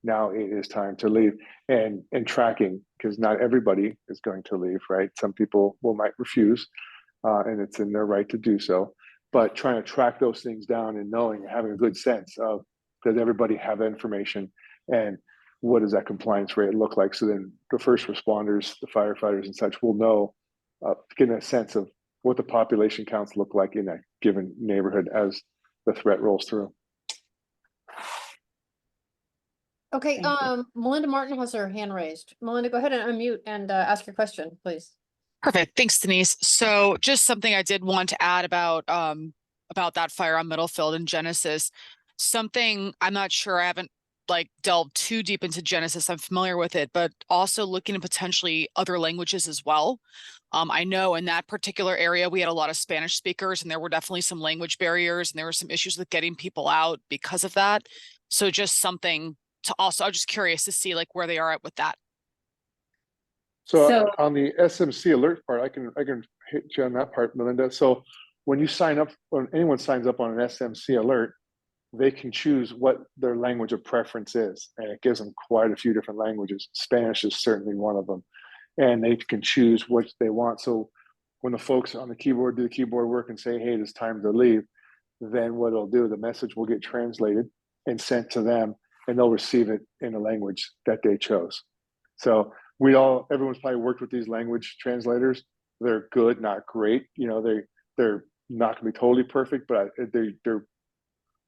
now it is time to leave, and tracking, because not everybody is going to leave, right? Some people might refuse, and it's in their right to do so. But trying to track those things down and knowing, having a good sense of, does everybody have information, and what does that compliance rate look like? So then the first responders, the firefighters and such will know, getting a sense of what the population counts look like in that given neighborhood as the threat rolls through. Okay, Thank you. Melinda Martin has her hand raised. Melinda, go ahead and unmute and ask your question, please. Perfect. Thanks, Denise. So just something I did want to add about that fire on Middlefield and Genesis. Something I'm not sure, I haven't like delved too deep into Genesis. I'm familiar with it, but also looking at potentially other languages as well. I know in that particular area we had a lot of Spanish speakers, and there were definitely some language barriers, and there were some issues with getting people out because of that. So just something to also, I'm just curious to see like where they are at with that. So So- on the SMC alert part, I can hit you on that part, Melinda. So when you sign up, when anyone signs up on an SMC alert, they can choose what their language of preference is, and it gives them quite a few different languages. Spanish is certainly one of them, and they can choose what they want. So when the folks on the keyboard do the keyboard work and say, "Hey, it's time to leave," then what it'll do, the message will get translated and sent to them, and they'll receive it in the language that they chose. So everyone's probably worked with these language translators. They're good, not great. They're not going to be totally perfect, but they're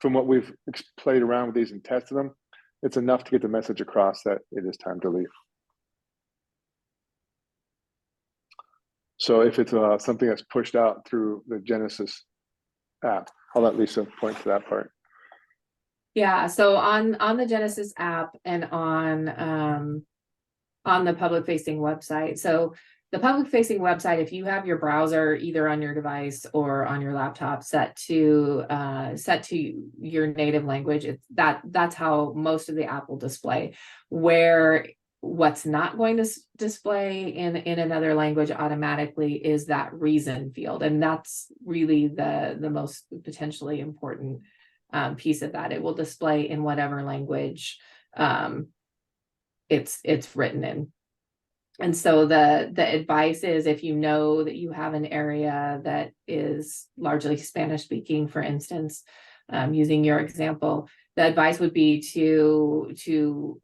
from what we've played around with these and tested them, it's enough to get the message across that it is time to leave. So if it's something that's pushed out through the Genesis app, I'll let Lisa point to that part. Yeah, so on the Genesis app and on the public facing website. So the public facing website, if you have your browser either on your device or on your laptop set to your native language, that's how most of the app will display. Where what's not going to display in another language automatically is that reason field, and that's really the most potentially important piece of that. It will display in whatever language it's written in. And so the advice is, if you know that you have an area that is largely Spanish speaking, for instance, using your example, the advice would be to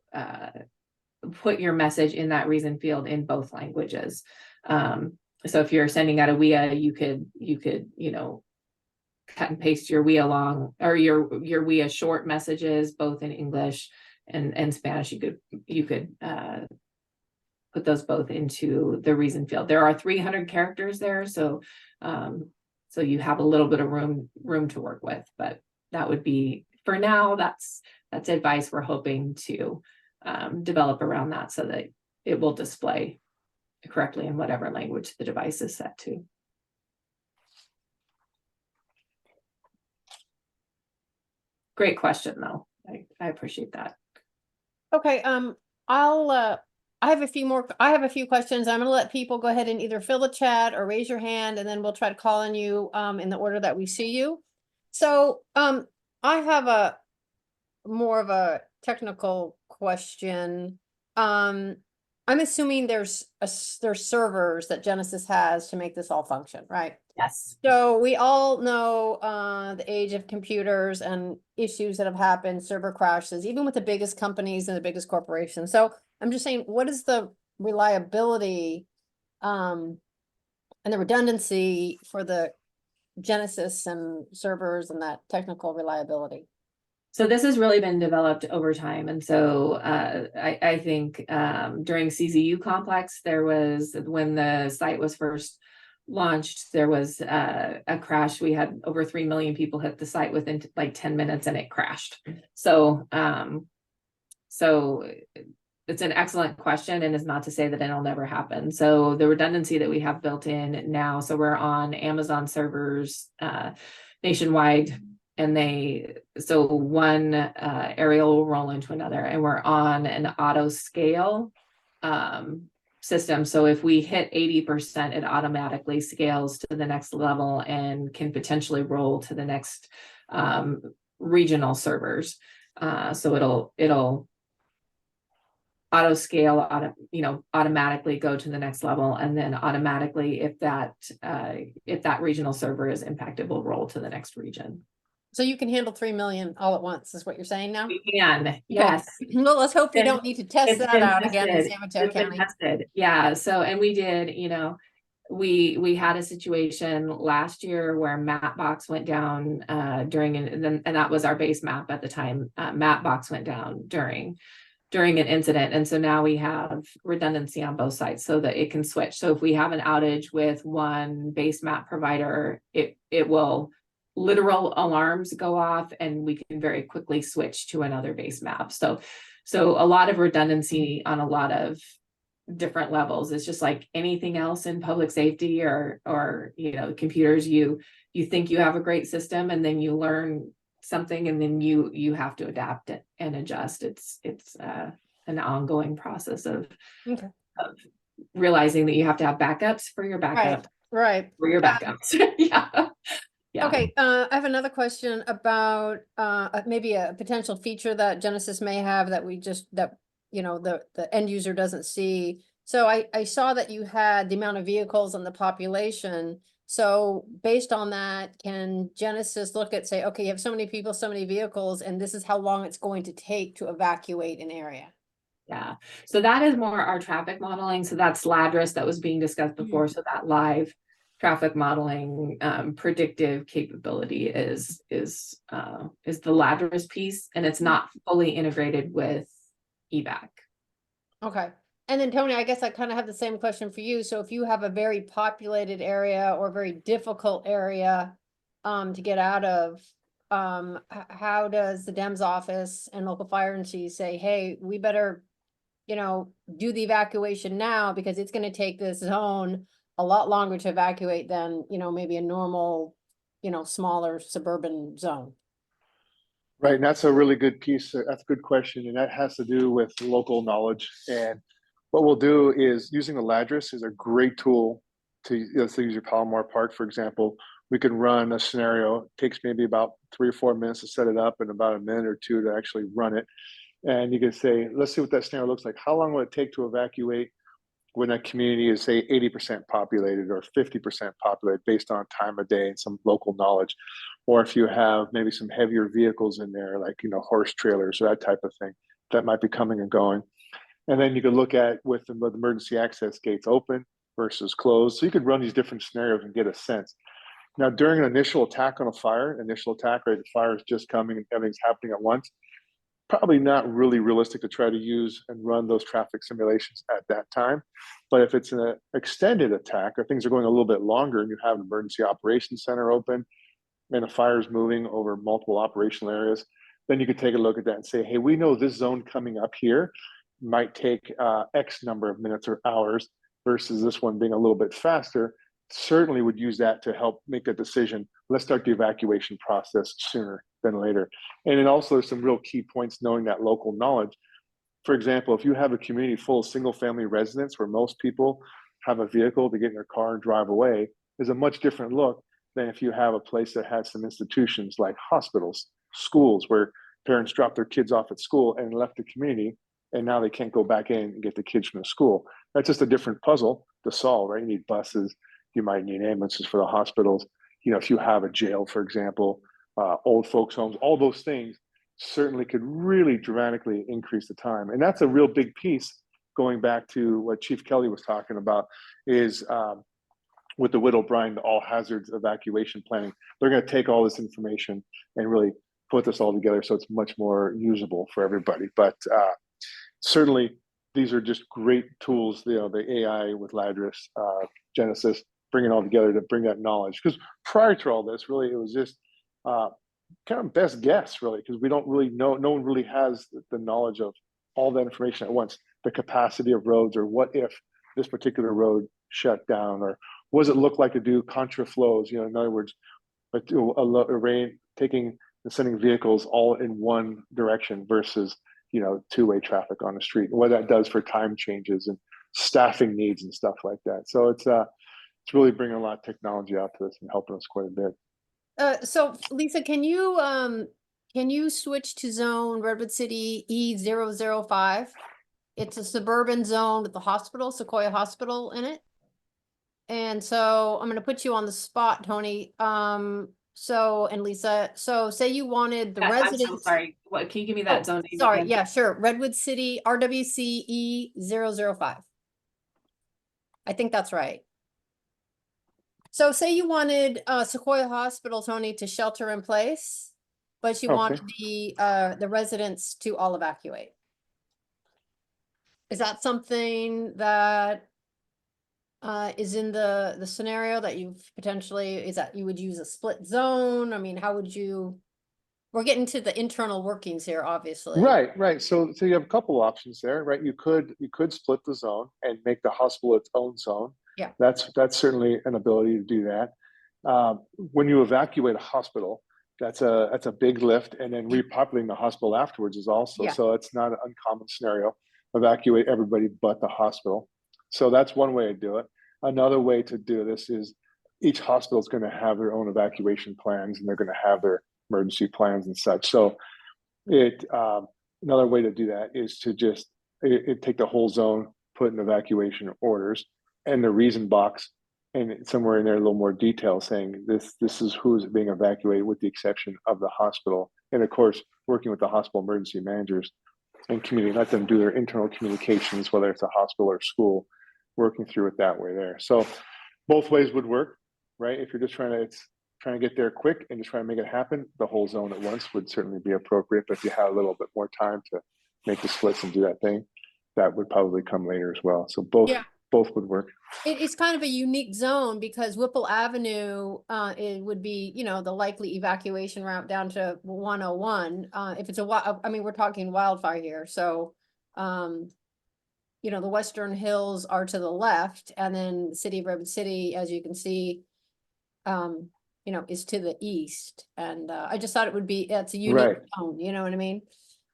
put your message in that reason field in both languages. So if you're sending out a WIA, you could cut and paste your WIA long, or your WIA short messages both in English and Spanish. You could put those both into the reason field. There are 300 characters there, so you have a little bit of room to work with, but that would be, for now, that's advice we're hoping to develop around that so that it will display correctly in whatever language the device is set to. Great question, though. I appreciate that. Okay, I have a few questions. I'm gonna let people go ahead and either fill the chat or raise your hand, and then we'll try to call on you in the order that we see you. So I have a more of a technical question. I'm assuming there's servers that Genesis has to make this all function, right? Yes. So we all know the age of computers and issues that have happened, server crashes, even with the biggest companies and the biggest corporations. So I'm just saying, what is the reliability and the redundancy for the Genesis and servers and that technical reliability? So this has really been developed over time. And so I think during CZU Complex, there was, when the site was first launched, there was a crash. We had over 3 million people hit the site within like 10 minutes and it crashed. So it's an excellent question, and it's not to say that it'll never happen. So the redundancy that we have built in now, so we're on Amazon servers nationwide, and so one area will roll into another, and we're on an auto scale system. So if we hit 80%, it automatically scales to the next level and can potentially roll to the next regional servers. So it'll auto scale, automatically go to the next level, and then automatically, if that regional server is impacted, will roll to the next region. So you can handle 3 million all at once, is what you're saying now? We can, yes. Well, let's hope we It's don't need to test It's that been out again in tested. San Mateo It's been County. tested. Yeah. So, and we did, we had a situation last year where Mapbox went down and that was our base map at the time. Mapbox went down during during an incident. And so now we have redundancy on both sides so that it can switch. So if we have an outage with one base map provider, it will literal alarms go off and we can very quickly switch to another base map. So a lot of redundancy on a lot of different levels. It's just like anything else in public safety or computers, you think you have a great system and then you learn something and then you have to adapt it and adjust. It's an ongoing process of realizing that you have to have backups for your backup. Right. For your backups. Yeah. Yeah. Okay, I have another question about maybe a potential feature that Genesis may have that the end user doesn't see. So I saw that you had the amount of vehicles and the population. So based on that, can Genesis look at, say, okay, you have so many people, so many vehicles, and this is how long it's going to take to evacuate an area? Yeah, so that is more our traffic modeling. So that's LADRIS that was being discussed before. So that live traffic modeling predictive capability is the LADRIS piece, and it's not fully integrated with evac. Okay. And then Tony, I guess I kind of have the same question for you. So if you have a very populated area or very difficult area to get out of, how does the DEMS office and local fire agency say, hey, we better, do the evacuation now because it's going to take this zone a lot longer to evacuate than, maybe a normal, smaller suburban zone? Right, and that's a really good piece. That's a good question, and that has to do with local knowledge. And what we'll do is using the LADRIS is a great tool to, let's use your Palomar Park, for example. We can run a scenario. It takes maybe about 3 or 4 minutes to set it up and about a minute or two to actually run it. And you can say, let's see what that scenario looks like. How long will it take to evacuate when a community is, say, 80% populated or 50% populated based on time of day and some local knowledge? Or if you have maybe some heavier vehicles in there, like, horse trailers or that type of thing that might be coming and going. And then you could look at with the emergency access gates open versus closed. So you could run these different scenarios and get a sense. Now, during an initial attack on a fire, right, the fire is just coming and everything's happening at once, probably not really realistic to try to use and run those traffic simulations at that time. But if it's an extended attack or things are going a little bit longer and you have an emergency operations center open and a fire is moving over multiple operational areas, then you could take a look at that and say, hey, we know this zone coming up here might take X number of minutes or hours versus this one being a little bit faster. Certainly would use that to help make a decision. Let's start the evacuation process sooner than later. And then also there's some real key points knowing that local knowledge. For example, if you have a community full of single family residents where most people have a vehicle to get in their car and drive away, is a much different look than if you have a place that has some institutions like hospitals, schools, where parents drop their kids off at school and left the community, and now they can't go back in and get the kids from the school. That's just a different puzzle to solve, right? You need buses, you might need ambulances for the hospitals. If you have a jail, for example, old folks' homes, all those things certainly could really dramatically increase the time. And that's a real big piece, going back to what Chief Kelly was talking about, is with the Whittle Bryan, the all hazards evacuation planning. They're going to take all this information and really put this all together so it's much more usable for everybody. But certainly, these are just great tools, the AI with LADRIS, Genesis, bring it all together to bring that knowledge. Because prior to all this, really, it was just kind of best guess, really, because we don't really know. No one really has the knowledge of all that information at once. The capacity of roads, or what if this particular road shut down, or what does it look like to do contraflows? In other words, a rain taking and sending vehicles all in one direction versus two-way traffic on the street, and what that does for time changes and staffing needs and stuff like that. So it's really bringing a lot of technology out to this and helping us quite a bit. So Lisa, can you switch to zone Redwood City E005? It's a suburban zone with the hospital, Sequoia Hospital, in it. And so I'm going to put you on the spot, Tony. And Lisa, so say you wanted the residents. I'm so sorry. What, can you give me that zone name Sorry, again? yeah, sure. Redwood City RWC E005. I think that's right. So say you wanted Sequoia Hospital, Tony, to shelter in place, but you wanted the residents to all evacuate. Is that something that is in the scenario that you've potentially, is that you would use a split zone? I mean, how would you, we're getting to the internal workings here, obviously. Right. So you have a couple options there, right? You could split the zone and make the hospital its own zone. Yeah. That's certainly an ability to do that. When you evacuate a hospital, that's a big lift, and then repopulating the hospital afterwards is also. Yeah. So it's not an uncommon scenario. Evacuate everybody but the hospital. So that's one way to do it. Another way to do this is each hospital is going to have their own evacuation plans, and they're going to have their emergency plans and such. So another way to do that is to just take the whole zone, put in evacuation orders, and the reason box, and somewhere in there a little more detail saying this is who is being evacuated with the exception of the hospital, and of course working with the hospital emergency managers and community, let them do their internal communications, whether it's a hospital or school, working through it that way there. So both ways would work, right? If you're just trying to get there quick and just trying to make it happen, the whole zone at once would certainly be appropriate. But if you have a little bit more time to make the splits and do that thing, that would probably come later as well. So both would work. It's kind of a unique zone because Whipple Avenue, it would be, you know, the likely evacuation route down to 101. If it's I mean, we're talking wildfire here. So, you know, the Western Hills are to the left, and then the city of Redwood City, as you can see, you know, is to the east. And I just thought it's a unique zone, you know what I mean?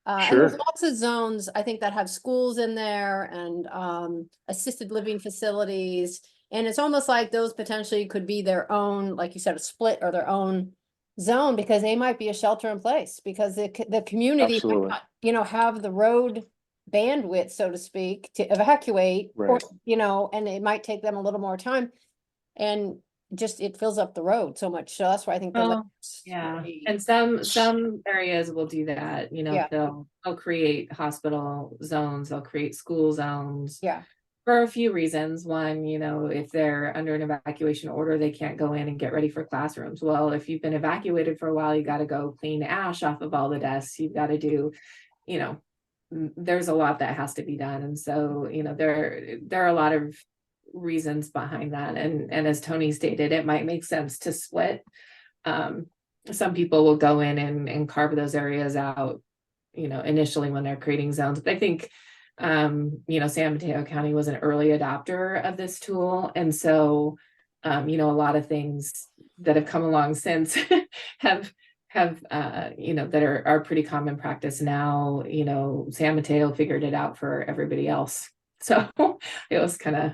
And there's lots of zones, I think, that have schools in there and assisted living facilities. And it's almost like those potentially could be their own, like you said, a split or their own zone, because they might be a shelter in place because the community might not, you know, have the road bandwidth, so to speak, to evacuate, or, you know, and it might take them a little more time. And just it fills up the road so much. So that's why I think and some areas will do that, you know. They'll create hospital zones, they'll create school zones for a few reasons. One, you know, if they're under an evacuation order, they can't go in and get ready for classrooms. Well, if you've been evacuated for a while, you got to go clean ash off of all the desks, you've got to do, you know, there's a lot that has to be done. And so, you know, there are a lot of reasons behind that, and as Tony stated, it might make sense to split. Some people will go in and carve those areas out, you know, initially when they're creating zones. But I think you know, San Mateo County was an early adopter of this tool, and so you know, a lot of things that have come along since have you know, that are pretty common practice now. You know, San Mateo figured it out for everybody else, so it was kind of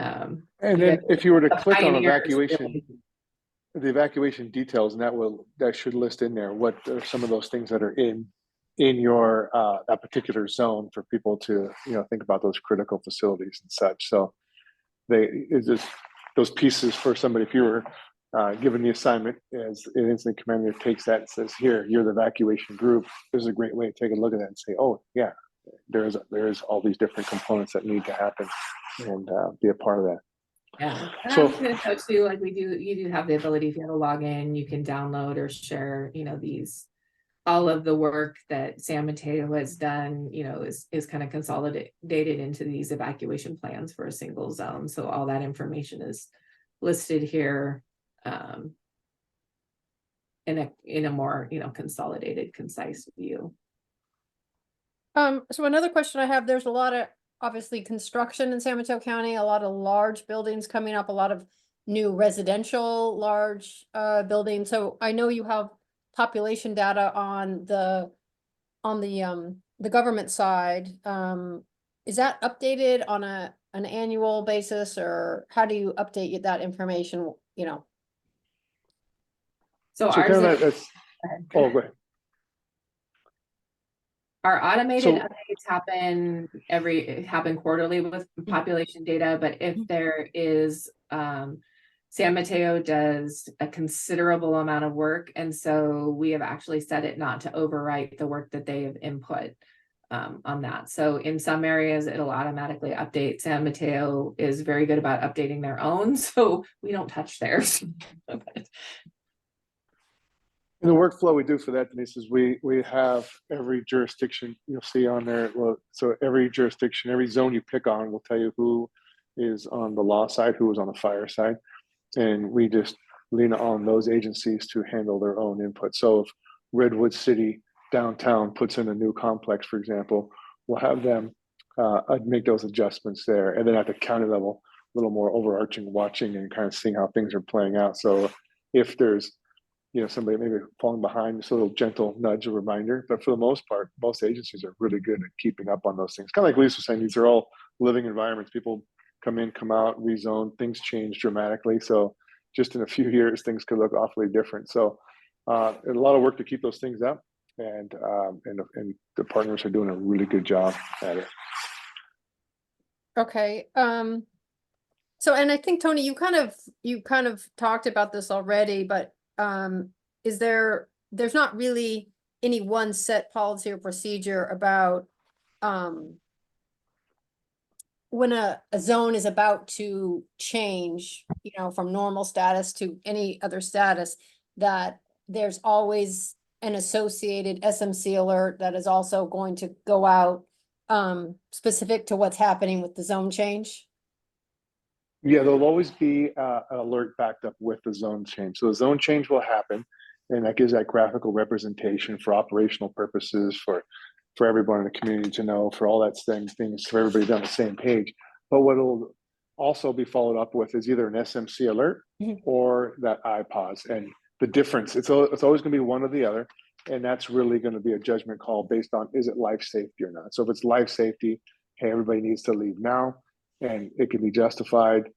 and then if you were to click on evacuation, the evacuation details, and that should list in there what are some of those things that are in your that particular zone for people to, you know, think about those critical facilities and such. So those pieces for somebody, if you were given the assignment as an incident commander, takes that and says, here, you're the evacuation group. This is a great way to take a look at that and say, oh yeah, there's all these different components that need to happen, and be a part of that. Yeah. So too, like you do have the ability, if you have a login, you can download or share, you know, all of the work that San Mateo has done, you know, is kind of consolidated into these evacuation plans for a single zone. So all that information is listed here in a more, you know, consolidated, concise view. So another question I have, there's a lot of obviously construction in San Mateo County, a lot of large buildings coming up, a lot of new residential large buildings. So I know you have population data on the government side. Is that updated on an annual basis, or how do you update that information, you know? So kind of that's go ahead. Our automated updates happen quarterly with population data, but if there is, San Mateo does a considerable amount of work, and so we have actually set it not to overwrite the work that they have input on that. So in some areas, it'll automatically update. San Mateo is very good about updating their own, so we don't touch theirs. And the workflow we do for that, Denise, is we have every jurisdiction you'll see on there. Well, so every jurisdiction, every zone you pick on will tell you who is on the law side, who is on the fire side. And we just lean on those agencies to handle their own input. So if Redwood City downtown puts in a new complex, for example, we'll have them make those adjustments there. And then at the county level, a little more overarching watching and kind of seeing how things are playing out. So if there's somebody maybe falling behind, just a little gentle nudge, a reminder. But for the most part, most agencies are really good at keeping up on those things. Kind of like Lisa was saying, these are all living environments. People come in, come out, rezone, things change dramatically. So just in a few years, things could look awfully different. So a lot of work to keep those things up. And the partners are doing a really good job at it. Okay. So, and I think, Tony, you kind of talked about this already, but there's not really any one set policy or procedure about when a zone is about to change, from normal status to any other status, that there's always an associated SMC alert that is also going to go out specific to what's happening with the zone change? Yeah, there'll always be an alert backed up with the zone change. So the zone change will happen, and that gives that graphical representation for operational purposes, for everyone in the community to know, for all that things for everybody on the same page. But what will also be followed up with is either an SMC alert or that iPause. And the difference, it's always going to be one or the other. And that's really going to be a judgment call based on, is it life safety or not? So if it's life safety, hey, everybody needs to leave now, and it can be justified,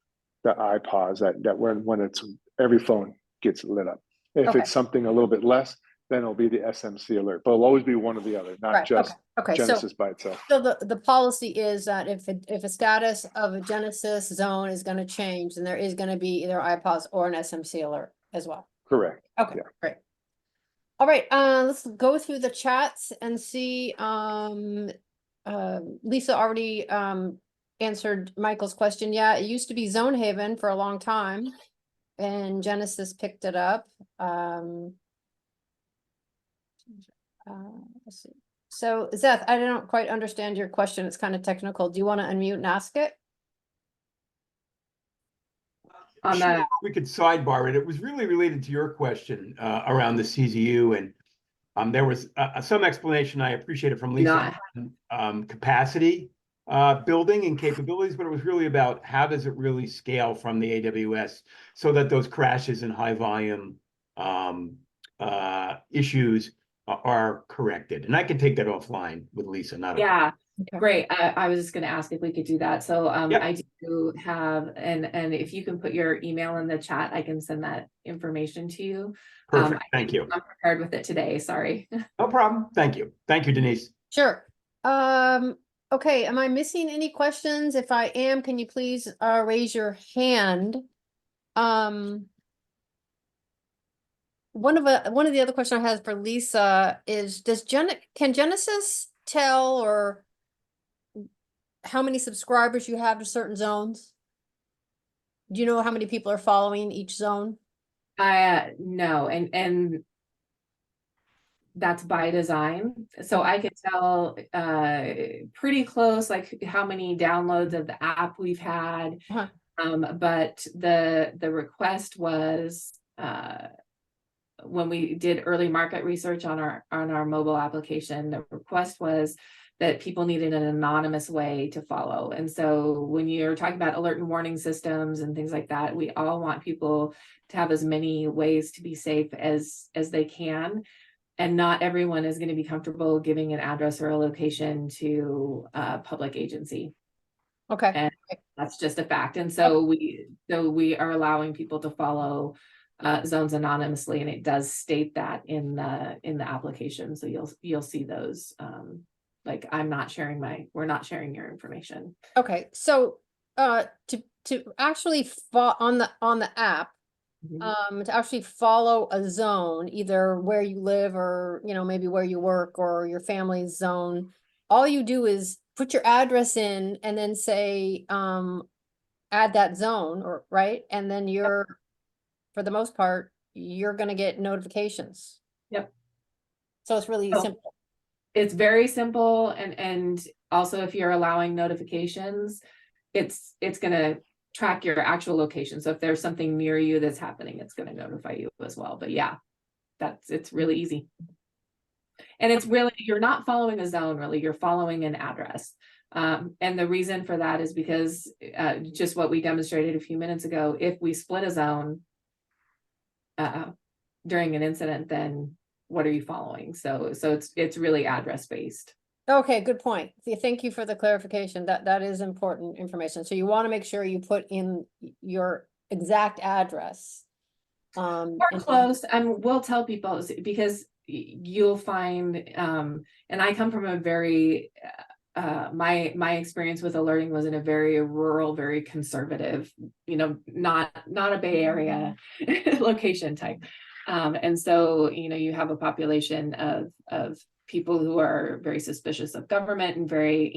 the iPause, that when it's every phone gets lit up. If it's something a little bit less, then it'll be the SMC alert, but it'll always be one or the other, not just Genesis by itself. So the policy is that if a status of a Genesis zone is going to change, then there is going to be either iPause or an SMC alert as well. Correct. Okay, Yeah. great. All right, let's go through the chats and see. Lisa already answered Michael's question. Yeah, it used to be Zone Haven for a long time, and Genesis picked it up. Let's see. So Zeth, I don't quite understand your question. It's kind of technical. Do you want to unmute and ask it? Sure, we could sidebar it. It was really related to your question around the CZU, and there was some explanation. I appreciate it from Lisa. Capacity building and capabilities, but it was really about how does it really scale from the AWS so that those crashes and high volume issues are corrected. And I can take that offline with Lisa. Great. I was just going to ask if we could do that. So I do have, and if you can put your email in the chat, I can send that information to you. Perfect. Thank you. I'm prepared with it today. Sorry. No problem. Thank you. Thank you, Denise. Sure. Okay. Am I missing any questions? If I am, can you please raise your hand? One of the other questions I had for Lisa is, can Genesis tell or how many subscribers you have to certain zones? Do you know how many people are following each zone? No, and that's by design. So I could tell pretty close, like how many downloads of the app we've had. But the request was when we did early market research on our mobile application, the request was that people needed an anonymous way to follow. And so when you're talking about alert and warning systems and things like that, we all want people to have as many ways to be safe as they can. And not everyone is going to be comfortable giving an address or a location to a public agency. Okay. And that's just a fact. And so we are allowing people to follow zones anonymously, and it does state that in the application. So you'll see those. Like we're not sharing your information. Okay. So to actually on the app, to actually follow a zone, either where you live or maybe where you work or your family's zone, all you do is put your address in and then say add that zone, right? And then for the most part, you're going to get notifications. Yep. So it's really Oh. simple. It's very simple, and also if you're allowing notifications, it's gonna track your actual location. So if there's something near you that's happening, it's gonna notify you as well. But yeah, it's really easy. And it's really, you're not following a zone, really, you're following an address. And the reason for that is because just what we demonstrated a few minutes ago, if we split a zone during an incident, then what are you following? So it's really address based. Okay, good point. Thank you for the clarification. That is important information. So you want to make sure you put in your exact address. Or close, and we'll tell people, because you'll find, and I come from a very, my experience with alerting was in a very rural, very conservative, not a Bay Area location type. And so, you have a population of people who are very suspicious of government and very,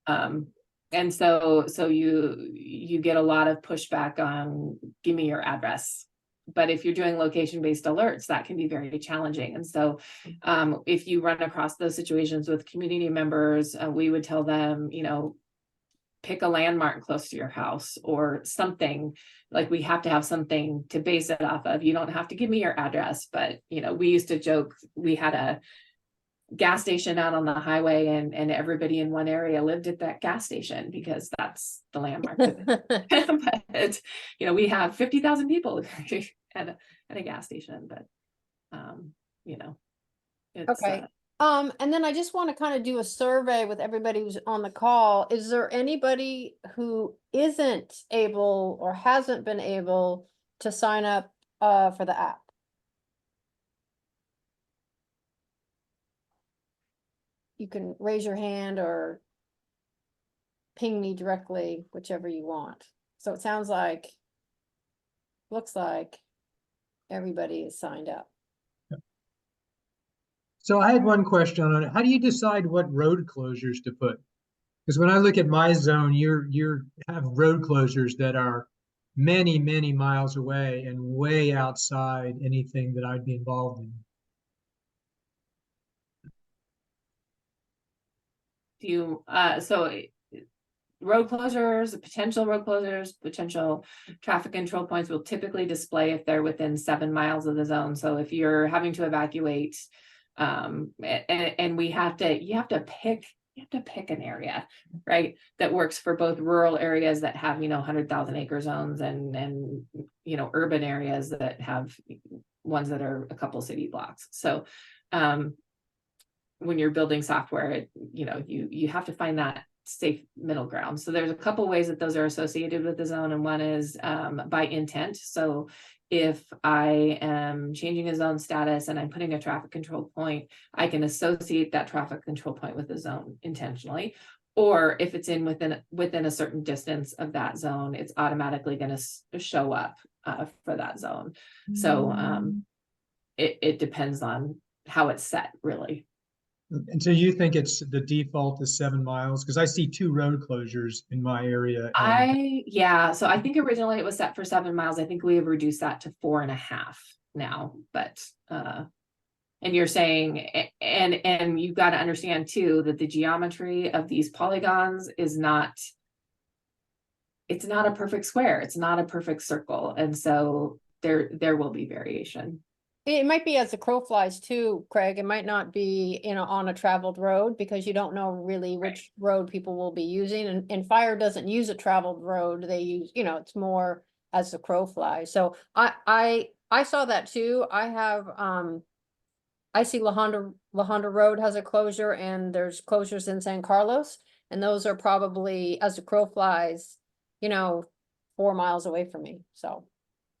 and so you get a lot of pushback on, give me your address. But if you're doing location-based alerts, that can be very challenging. And so if you run across those situations with community members, we would tell them, pick a landmark close to your house or something. Like, we have to have something to base it off of. You don't have to give me your address, but we used to joke, we had a gas station out on the highway, and everybody in one area lived at that gas station because that's the landmark. But we have 50,000 people at a gas station, but it's Okay. And then I just want to kind of do a survey with everybody who's on the call. Is there anybody who isn't able or hasn't been able to sign up for the app? You can raise your hand or ping me directly, whichever you want. So it sounds like, looks like everybody is signed up. So I had one question on it. How do you decide what road closures to put? Because when I look at my zone, you have road closures that are many, many miles away and way outside anything that I'd be involved in. Road closures, potential traffic control points will typically display if they're within 7 miles of the zone. So if you're having to evacuate, and you have to pick an area, right, that works for both rural areas that have 100,000 acre zones and urban areas that have ones that are a couple city blocks. So when you're building software, you have to find that safe middle ground. So there's a couple ways that those are associated with the zone, and one is by intent. So if I am changing a zone status and I'm putting a traffic control point, I can associate that traffic control point with the zone intentionally. Or if it's within a certain distance of that zone, it's automatically going to show up for that zone. So it depends on how it's set, really. And so you think it's the default is 7 miles? Because I see 2 road closures in my area. So I think originally it was set for 7 miles. I think we have reduced that to 4.5 now, but and you're saying, and you've got to understand too, that the geometry of these polygons is it's not a perfect square. It's not a perfect circle. And so there will be variation. It might be as the crow flies too, Craig. It might not be, on a traveled road, because you don't know really which road people will be using. And fire doesn't use a traveled road. They use, it's more as the crow flies. So I saw that too. I have, I see La Honda Road has a closure, and there's closures in San Carlos. And those are probably, as the crow flies, 4 miles away from me. So.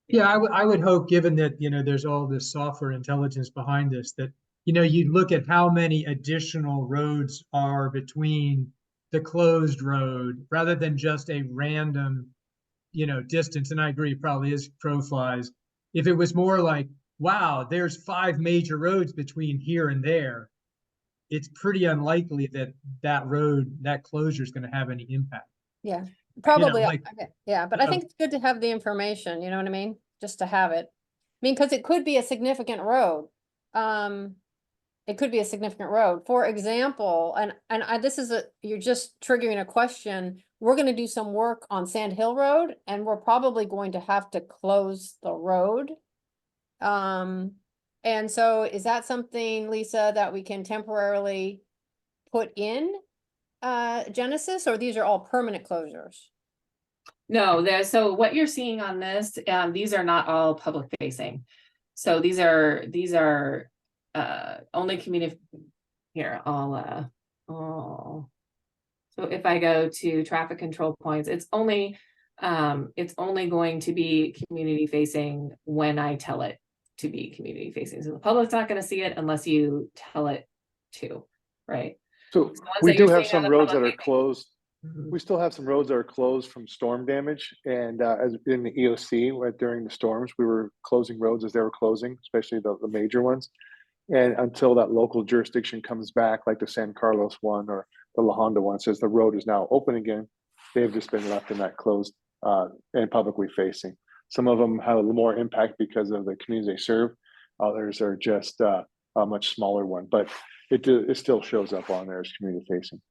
Yeah, I would hope, given that, there's all this software intelligence behind this, that, you look at how many additional roads are between the closed road rather than just a random, distance. And I agree, probably is crow flies. If it was more like, wow, there's 5 major roads between here and there, it's pretty unlikely that road, that closure is going to have any impact. Yeah. Probably, like, but I think it's good to have the information, you know what I mean? Just to have it. I mean, because it could be a significant road. it could be a significant road. For example, this is you're just triggering a question. We're gonna do some work on Sand Hill Road, and we're probably going to have to close the road. And so is that something, Lisa, that we can temporarily put in Genesis, or these are all permanent closures? No, so what you're seeing on this, these are not all public facing. So these are only community here. So if I go to traffic control points, it's only going to be community facing when I tell it to be community facing. So the public's not going to see it unless you tell it to, right? So we do have some roads that are closed. We still have some roads that are closed from storm damage, and as in the EOC, during the storms, we were closing roads as they were closing, especially the major ones. And until that local jurisdiction comes back, like the San Carlos one or the La Honda one, says the road is now open again, they've just been left in that closed and publicly facing. Some of them have a little more impact because of the communities they serve. Others are just a much smaller one, but it still shows up on there as community facing.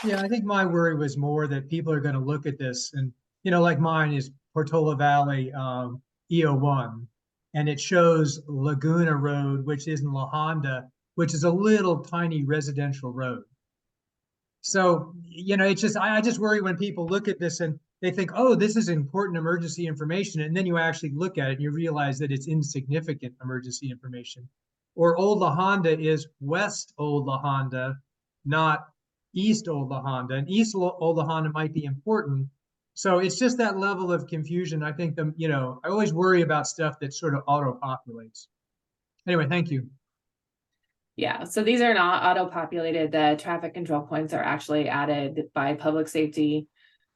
Yeah, I think my worry was more that people are going to look at this and, like mine is Portola Valley EO1, and it shows Laguna Road, which is in La Honda, which is a little tiny residential road. So, it's just, I just worry when people look at this and they think, oh, this is important emergency information. And then you actually look at it and you realize that it's insignificant emergency information. Or Old La Honda is West Old La Honda, not East Old La Honda, and East Old La Honda might be important. So it's just that level of confusion. I think I always worry about stuff that sort of auto-populates. Anyway, thank you. Yeah, so these are not auto-populated. The traffic control points are actually added by public safety,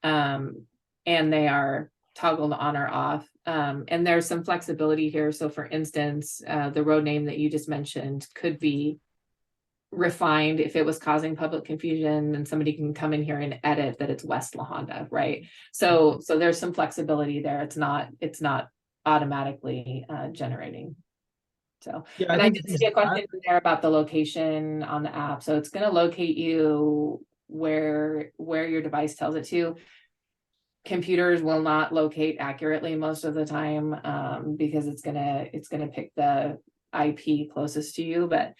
and they are toggled on or off. And there's some flexibility here. So for instance, the road name that you just mentioned could be refined if it was causing public confusion, and somebody can come in here and edit that it's West La Honda, right? So there's some flexibility there. It's not automatically generating. So yeah, and I did see a question there about the location on the app. So it's going to locate you where your device tells it to. Computers will not locate accurately most of the time because it's gonna pick the IP closest to you, but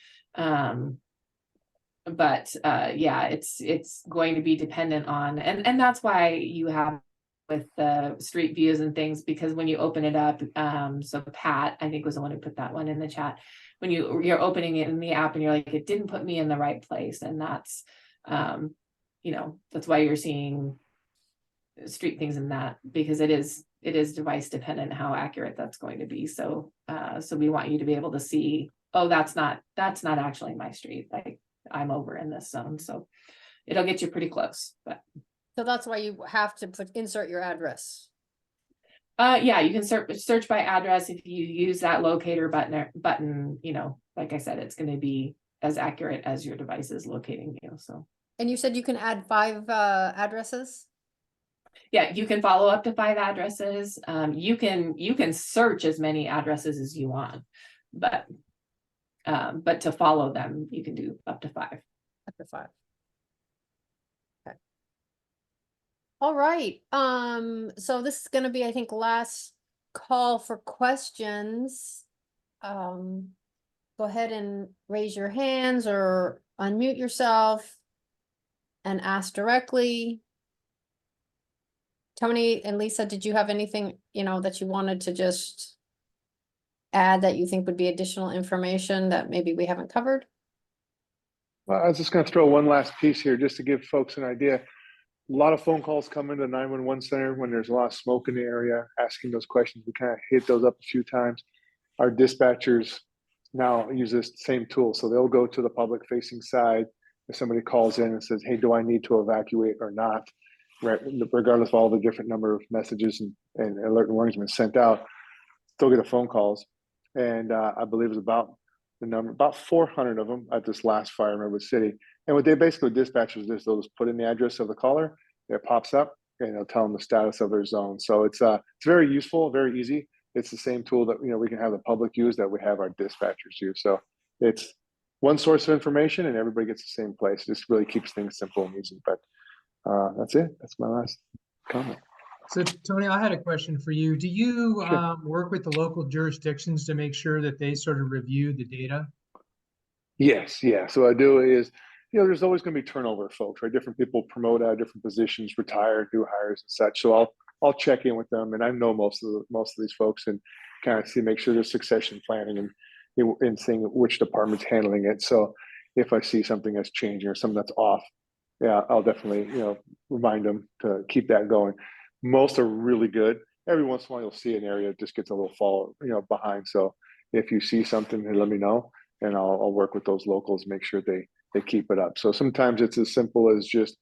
yeah, it's going to be dependent on, and that's why you have with the street views and things, because when you open it up, so Pat, I think was the one who put that one in the chat, when you're opening it in the app and you're like, it didn't put me in the right place, and that's that's why you're seeing street things in that, because it is device dependent how accurate that's going to be. So we want you to be able to see, oh, that's not actually my street, like I'm over in this zone. So it'll get you pretty close. But so that's why you have to insert your address. Yeah, you can search by address. If you use that locator button, like I said, it's going to be as accurate as your device is locating you. So. And you said you can add 5 addresses? Yeah, you can follow up to 5 addresses. You can search as many addresses as you want, but to follow them, you can do up to 5. Up to 5. Okay. All right. So this is going to be, I think, last call for questions. Go ahead and raise your hands or unmute yourself and ask directly. Tony and Lisa, did you have anything, that you wanted to just add that you think would be additional information that maybe we haven't covered? Well, I was just going to throw one last piece here just to give folks an idea. A lot of phone calls come into the 911 center when there's a lot of smoke in the area, asking those questions. We kind of hit those up a few times. Our dispatchers now use this same tool. So they'll go to the public facing side. If somebody calls in and says, hey, do I need to evacuate or not? Regardless of all the different number of messages and alert and warnings been sent out, still get a phone calls. And I believe it was about 400 of them at this last fire in Redwood City. And what they basically dispatchers do is they'll just put in the address of the caller, it pops up, and they'll tell them the status of their zone. So it's very useful, very easy. it's the same tool that, we can have the public use, that we have our dispatchers use. So it's one source of information and everybody gets the same place. This really keeps things simple and easy. But that's it. That's my last comment. So Tony, I had a question for you. Do you Sure. work with the local jurisdictions to make sure that they sort of review the data? Yes, yeah. So I do is, there's always going to be turnover of folks, right? Different people promote out of different positions, retire, do hires and such. So I'll check in with them, and I know most of these folks, and kind of make sure there's succession planning and seeing which department's handling it. So if I see something that's changing or something that's off, yeah, I'll definitely remind them to keep that going. Most are really good. Every once in a while, you'll see an area that just gets a little fall behind. So if you see something, let me know, and I'll work with those locals, make sure they keep it up. So sometimes it's as simple as just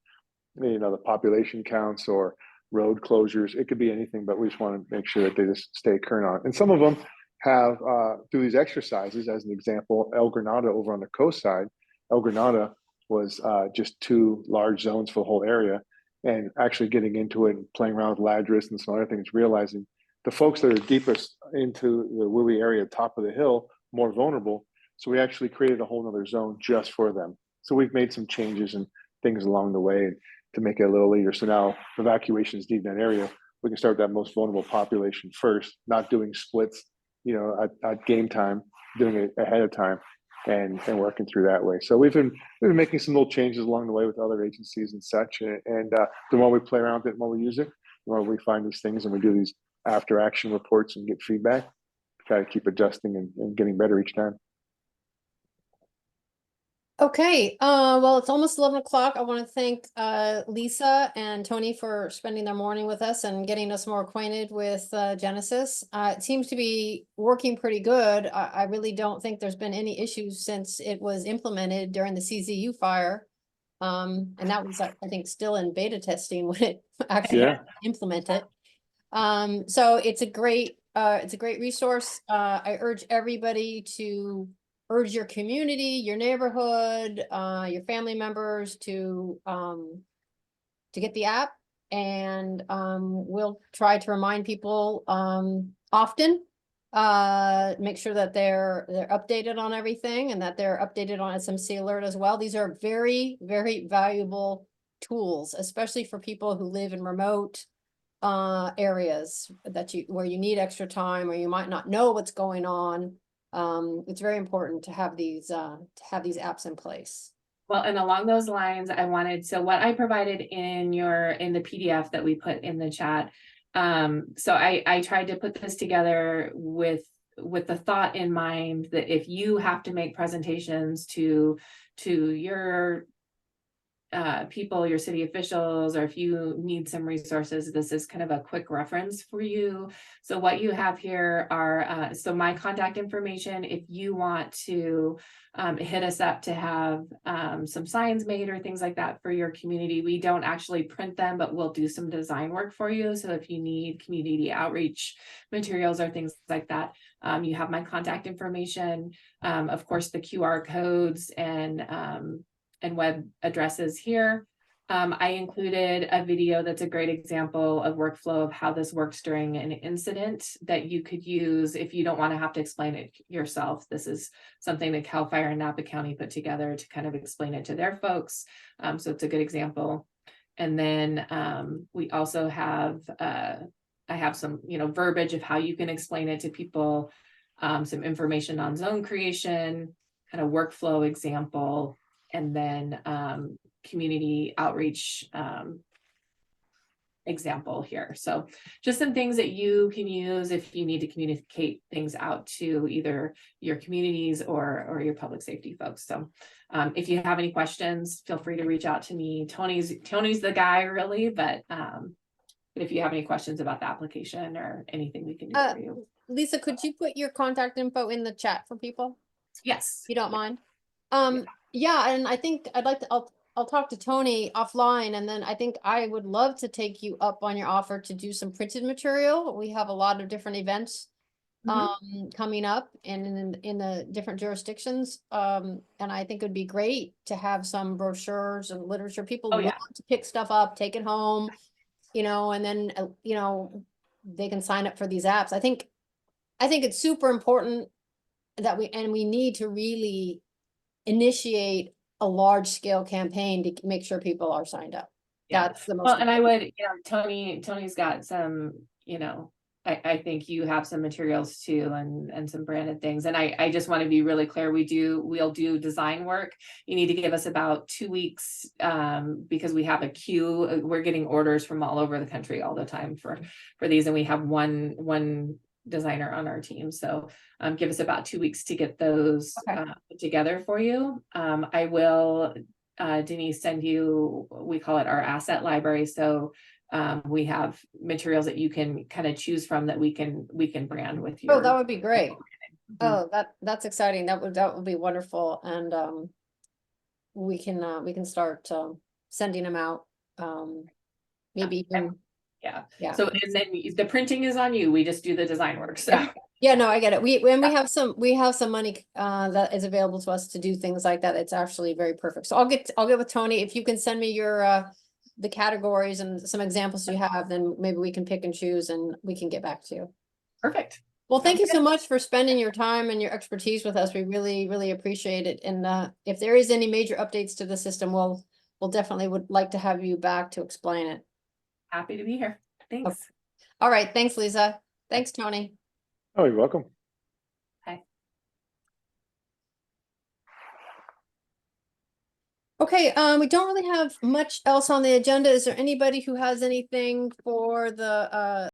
the population counts or road closures. It could be anything, but we just want to make sure that they just stay current on it. And some of them have through these exercises, as an example, El Granada over on the coast side. El Granada was just 2 large zones for the whole area, and actually getting into it and playing around with Ladris and some other things, realizing the folks that are deepest into the Willie area, top of the hill, more vulnerable. So we actually created a whole nother zone just for them. So we've made some changes and things along the way to make it a little easier. So now evacuations deep in that area, we can start with that most vulnerable population first, not doing splits, at game time, doing it ahead of time and working through that way. So we've been making some little changes along the way with other agencies and such. And the more we play around with it, the more we use it, the more we find these things, and we do these after action reports and get feedback, try to keep adjusting and getting better each time. Okay, well, it's almost 11 o'clock. I want to thank Lisa and Tony for spending their morning with us and getting us more acquainted with Genesis. It seems to be working pretty good. I really don't think there's been any issues since it was implemented during the CZU fire. And that was, I think, still in beta testing when it actually implemented. So it's a great resource. I urge everybody to urge your community, your neighborhood, your family members to get the app, and we'll try to remind people often. Make sure that they're updated on everything, and that they're updated on SMC alert as well. These are very, very valuable tools, especially for people who live in remote areas where you need extra time, or you might not know what's going on. It's very important to have these apps in place. Well, and along those lines, so what I provided in the PDF that we put in the chat. So I tried to put this together with the thought in mind that if you have to make presentations to your people, your city officials, or if you need some resources, this is kind of a quick reference for you. So what you have here are, so my contact information, if you want to hit us up to have some signs made or things like that for your community. We don't actually print them, but we'll do some design work for you. So if you need community outreach materials or things like that, you have my contact information. Of course, the QR codes and web addresses here. I included a video that's a great example of workflow of how this works during an incident that you could use if you don't want to have to explain it yourself. This is something that CAL FIRE and Napa County put together to kind of explain it to their folks. So it's a good example. And then we also have, I have some, verbiage of how you can explain it to people, some information on zone creation, kind of workflow example, and then community outreach example here. So just some things that you can use if you need to communicate things out to either your communities or your public safety folks. So if you have any questions, feel free to reach out to me. Tony's the guy really, but if you have any questions about the application or anything we can do for you. Lisa, could you put your contact info in the chat for people? Yes. If you don't mind. Yeah, and I think I'll talk to Tony offline, and then I think I would love to take you up on your offer to do some printed material. We have a lot of different events coming up and in the different jurisdictions. And I think it would be great to have some brochures and literature. People want to pick stuff up, take it home, and then they can sign up for these apps. I think I think it's super important that we need to really initiate a large scale campaign to make sure people are signed up. Yeah. That's the most. Well, and I would, Tony's got some, I think you have some materials too and some branded things. And I just want to be really clear. We'll do design work. You need to give us about 2 weeks because we have a queue. We're getting orders from all over the country all the time for these. And we have one designer on our team. So give us about 2 weeks to get those put together for you. I will, Denise, send you, we call it our asset library. So we have materials that you can kind of choose from that we can brand with you. Oh, that would be great. Oh, that's exciting. That would be wonderful. And we can start sending them out. Maybe even. Yeah. So and then the printing is on you. We just do the design work. So yeah, no, I get it. We have some money that is available to us to do things like that. It's actually very perfect. So I'll get with Tony. If you can send me your the categories and some examples you have, then maybe we can pick and choose and we can get back to you. Perfect. Well, thank you so much for spending your time and your expertise with us. We really, really appreciate it. And if there is any major updates to the system, we'll definitely would like to have you back to explain it. Happy to be here. Thanks. Okay. All right. Thanks, Lisa. Thanks, Tony. Oh, you're welcome. Hi. Okay, we don't really have much else on the agenda. Is there anybody who has anything for the